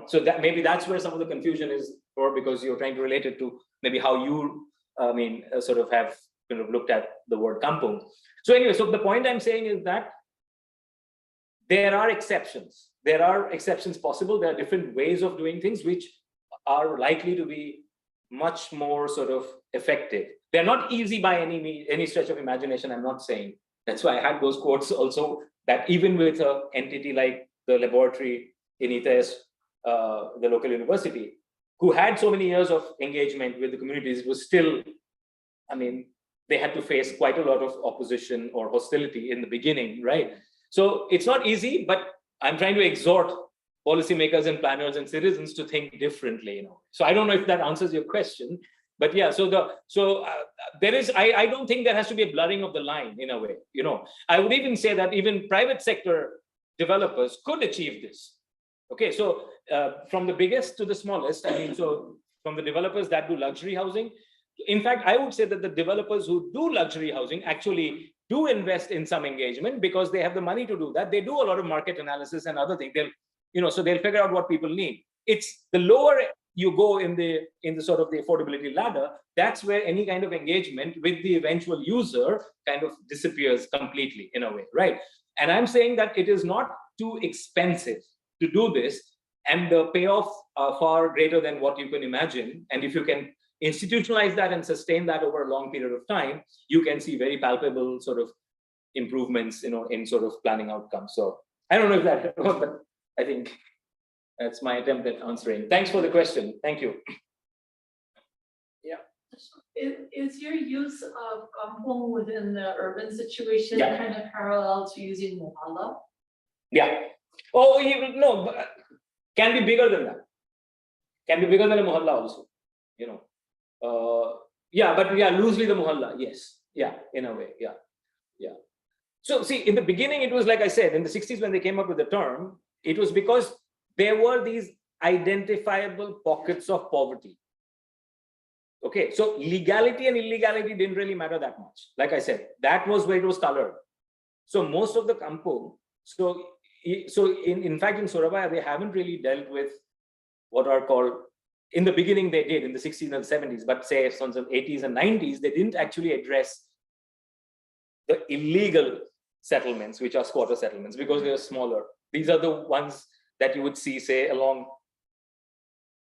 So that maybe that's where some of the confusion is, or because you're trying to relate it to maybe how you sort of have looked at the word kampung. So anyway, so the point I'm saying is that there are exceptions. There are exceptions possible. There are different ways of doing things which are likely to be much more sort of effective. They're not easy by any stretch of imagination, I'm not saying. That's why I had those quotes also, that even with an entity like the laboratory in ITES, the local university, who had so many years of engagement with the communities, was still, they had to face quite a lot of opposition or hostility in the beginning, right? So it's not easy, but I'm trying to exhort policymakers and planners and citizens to think differently, So I don't know if that answers your question, but yeah. There is. I don't think there has to be a blurring of the line in a way. I would even say that even private sector developers could achieve this. Okay, so from the biggest to the smallest, so from the developers that do luxury housing, in fact, I would say that the developers who do luxury housing actually do invest in some engagement because they have the money to do that. They do a lot of market analysis and other things. So they'll figure out what people need. It's the lower you go in the sort of the affordability ladder, that's where any kind of engagement with the eventual user kind of disappears completely in a way, right? And I'm saying that it is not too expensive to do this, and the payoff are far greater than what you can imagine. And if you can institutionalize that and sustain that over a long period of time, you can see very palpable sort of improvements, in sort of planning outcomes. So I don't know if that, but I think That's my attempt at answering. Thanks for the question. Thank you. Is your use of kampung within the urban situation Yeah. kind of parallel to using mohalla? Yeah. Oh, no, but can be bigger than that. Can be bigger than a mohalla also. You know. Yeah, but yeah, loosely the mohalla. Yes. Yeah, in a way. Yeah. Yeah. So see, in the beginning, it was like I said, in the 60s when they came up with the term, it was because there were these identifiable pockets of poverty. Okay, so legality and illegality didn't really matter that much. Like I said, that was where it was colored. So most of the kampung, so in fact, in Surabaya, they haven't really dealt with what are called, in the beginning they did in the 60s and 70s, but say from the 80s and 90s, they didn't actually address the illegal settlements, which are squatter settlements, because they are smaller. These are the ones that you would see, say, along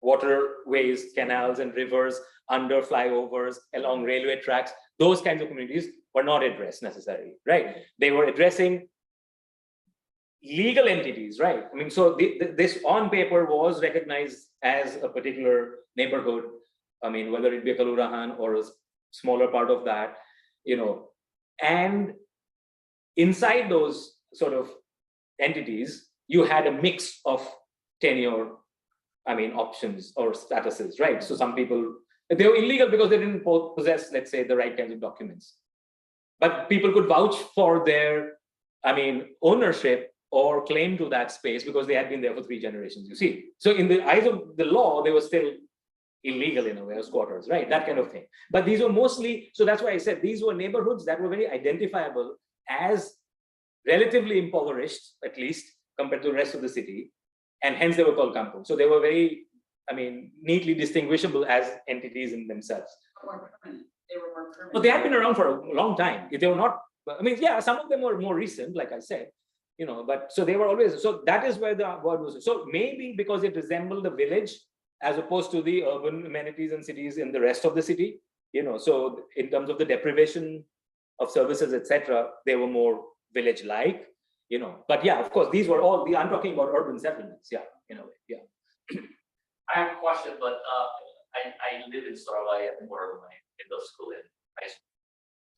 waterways, canals and rivers, under flyovers, along railway tracks. Those kinds of communities were not addressed necessarily, right? They were addressing legal entities, right? I mean, so this on paper was recognized as a particular neighborhood. I mean, whether it be a Kalurahan or a smaller part of that, you know, and inside those sort of entities, you had a mix of tenure, I mean, options or statuses, right? So some people, they were illegal because they didn't possess, let's say, the right kinds of documents. But people could vouch for their, I mean, ownership or claim to that space because they had been there for 3 generations, you see. So in the eyes of the law, they were still illegal in a way, squatters, right? That kind of thing. But these were mostly, so that's why I said these were neighborhoods that were very identifiable as relatively impoverished, at least compared to the rest of the city. And hence they were called kampung. So they were very, I mean, neatly distinguishable as entities in themselves. More permanent. They were more permanent. But they had been around for a long time. They were not, I mean, yeah, some of them were more recent, like I said, you know, but so they were always, so that is where the word was. So maybe because it resembled the village as opposed to the urban amenities and cities in the rest of the city, you know, so in terms of the deprivation of services, etc., they were more village-like, you know, but yeah, of course, these were all I'm talking about urban settlements, yeah, in a way, yeah. I have a question, but I live in Surabaya for my middle school and high school.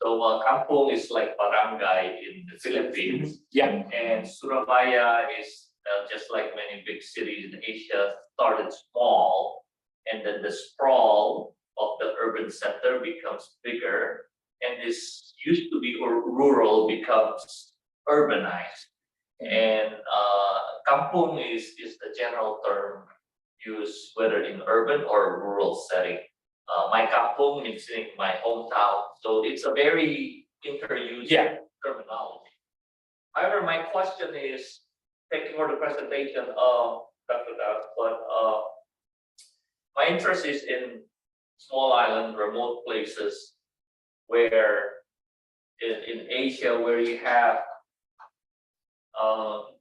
So kampung is like barangay in the Philippines. Yeah. And Surabaya is just like many big cities in Asia, started small, and then the sprawl of the urban center becomes bigger, and this used to be rural becomes urbanized. And kampung is the general term used whether in urban or rural setting. My kampung is in my hometown, so it's a very interused terminology. However, my question is, thank you for the presentation, Dr. Das, but my interest is in small island, remote places where in Asia, where you have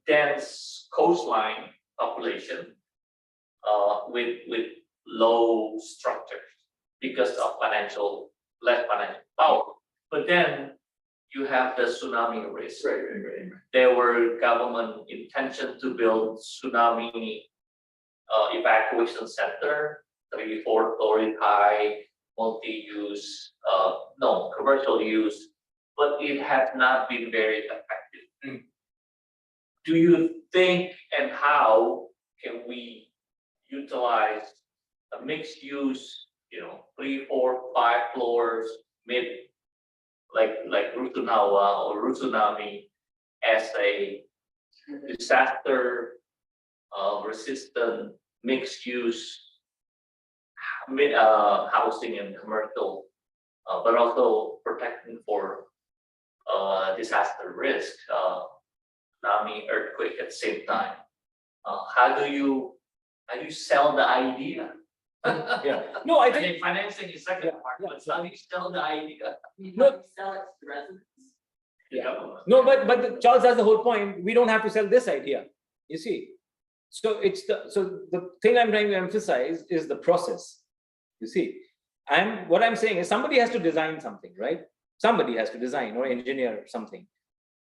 dense coastline population with low structures because of less financial power. But then you have the tsunami risk. Right. There were government intention to build tsunami evacuation center, 3-4 story high, multi-use, commercial use, but it has not been very effective. Do you think, and how can we utilize a mixed use, 3, 4, 5 floors, like rusunawa or rusunami as a disaster resistant mixed use housing and commercial, but also protecting for disaster risk, tsunami, earthquake at the same time. How do you sell the idea? Yeah. No, I think financing is second part, but how do you sell the idea? No, sell it to the residents. Yeah. No, but Charles has the whole point. We don't have to sell this idea. You see, so the thing I'm trying to emphasize is the process. You see, and what I'm saying is somebody has to design something, right? Somebody has to design or engineer something.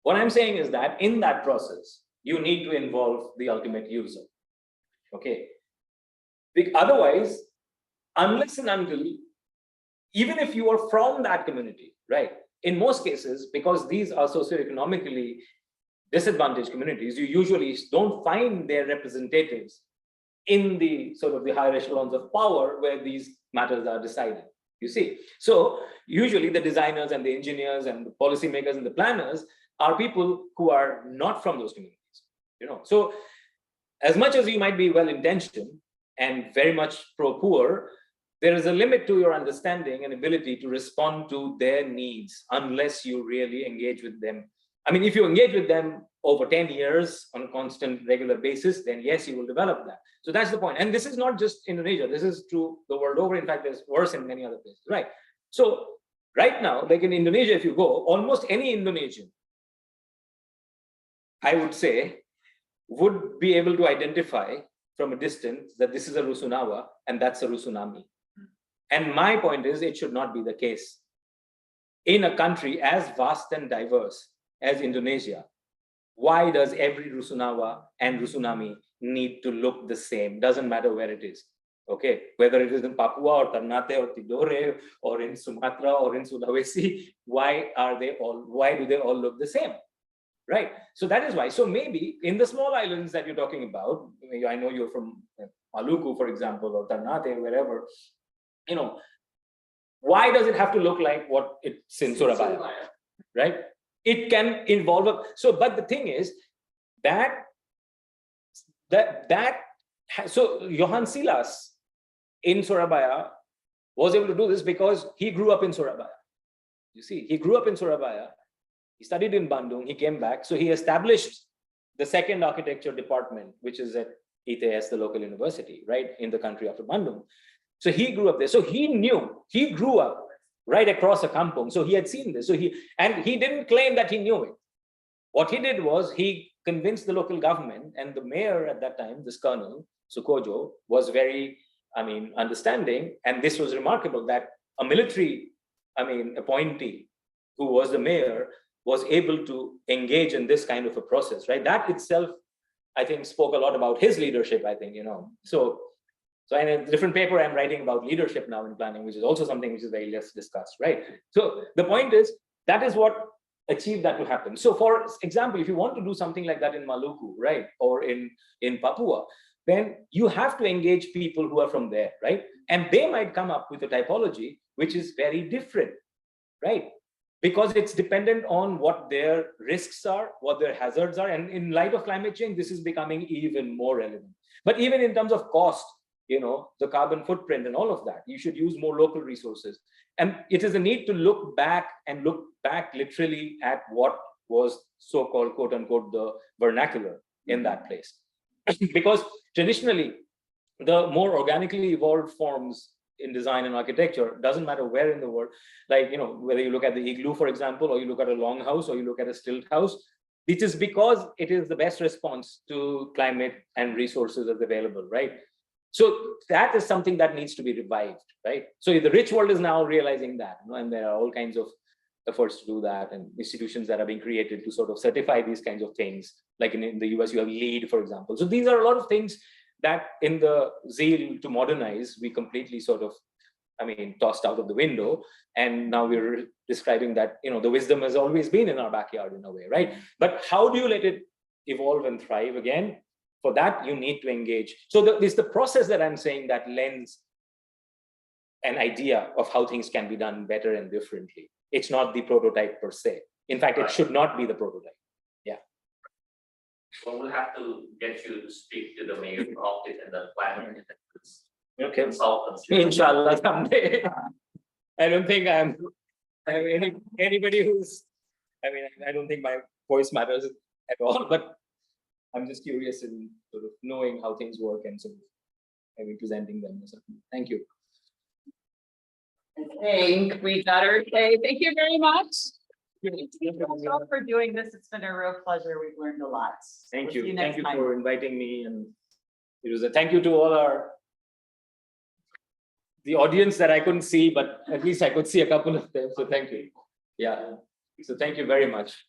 What I'm saying is that in that process, you need to involve the ultimate user. Okay. Otherwise, unless and until, even if you are from that community, right? In most cases, because these are socioeconomically disadvantaged communities, you usually don't find their representatives in the sort of the higher echelons of power where these matters are decided. You see, so usually the designers and the engineers and the policymakers and the planners are people who are not from those communities. So as much as you might be well-intentioned and very much pro-poor, there is a limit to your understanding and ability to respond to their needs unless you really engage with them. I mean, if you engage with them over 10 years on a constant, regular basis, then yes, you will develop that. So that's the point. And this is not just Indonesia. This is true the world over. In fact, it's worse in many other places, right? So right now, like in Indonesia, if you go, almost any Indonesian, I would say, would be able to identify from a distance that this is a rusunawa and that's a rusunami. And my point is, it should not be the case. In a country as vast and diverse as Indonesia, why does every rusunawa and rusunami need to look the same? Doesn't matter where it is. Okay, whether it is in Papua or Ternate or Tidore or in Sumatra or in Sulawesi, why do they all look the same? Right. So that is why. So maybe in the small islands that you're talking about, I know you're from Maluku, for example, or Ternate, wherever, why does it have to look like what it's in Surabaya? Right? It can involve but the thing is so Johann Silas in Surabaya was able to do this because he grew up in Surabaya. You see, he grew up in Surabaya. He studied in Bandung, he came back. So he established the second architecture department, which is at ITS, the local university, right, in the country after Bandung. So he grew up there. So he grew up right across a kampung. So he had seen this. So he didn't claim that he knew it. What he did was he convinced the local government, and the mayor at that time, this colonel, Sukojo, was very, understanding. And this was remarkable that a military, appointee who was the mayor was able to engage in this kind of a process, right? That itself, I think, spoke a lot about his leadership, I think, So in a different paper, I'm writing about leadership now in planning, which is also something which is very less discussed, right? So the point is, that is what achieved that to happen. So for example, if you want to do something like that in Maluku, right? Or in Papua, then you have to engage people who are from there, right? And they might come up with a typology which is very different, right? Because it's dependent on what their risks are, what their hazards are. And in light of climate change, this is becoming even more relevant. But even in terms of cost, the carbon footprint and all of that, you should use more local resources. And it is a need to look back literally at what was so-called, quote unquote, the vernacular in that place. Because traditionally, the more organically evolved forms in design and architecture, doesn't matter where in the world, like, whether you look at the igloo, for example, or you look at a longhouse, or you look at a stilt house, it is because it is the best response to climate and resources that's available, right? So that is something that needs to be revived, right? So the rich world is now realizing that, and there are all kinds of efforts to do that, and institutions that are being created to sort of certify these kinds of things. Like in the US, you have LEED, for example. So these are a lot of things that in the zeal to modernize, we completely sort of, tossed out of the window. And now we're describing that, the wisdom has always been in our backyard in a way, right? But how do you let it evolve and thrive again? For that, you need to engage. So it's the process that I'm saying that lends an idea of how things can be done better and differently. It's not the prototype per se. In fact, it should not be the prototype. Yeah. Well, we'll have to get you to speak to the mayor's office and the planning Okay. consultants. Inshallah, someday. I don't think anybody who's, I don't think my voice matters at all, but I'm just curious in sort of knowing how things work and sort of presenting them or something. Thank you. I think we better say thank you very much. Thank you for doing this. It's been a real pleasure. We've learned a lot. Thank you. See Thank next you time. for inviting me, and it was a thank you to all the audience that I couldn't see, but at least I could see a couple of them. So thank you. Yeah. So thank you very much.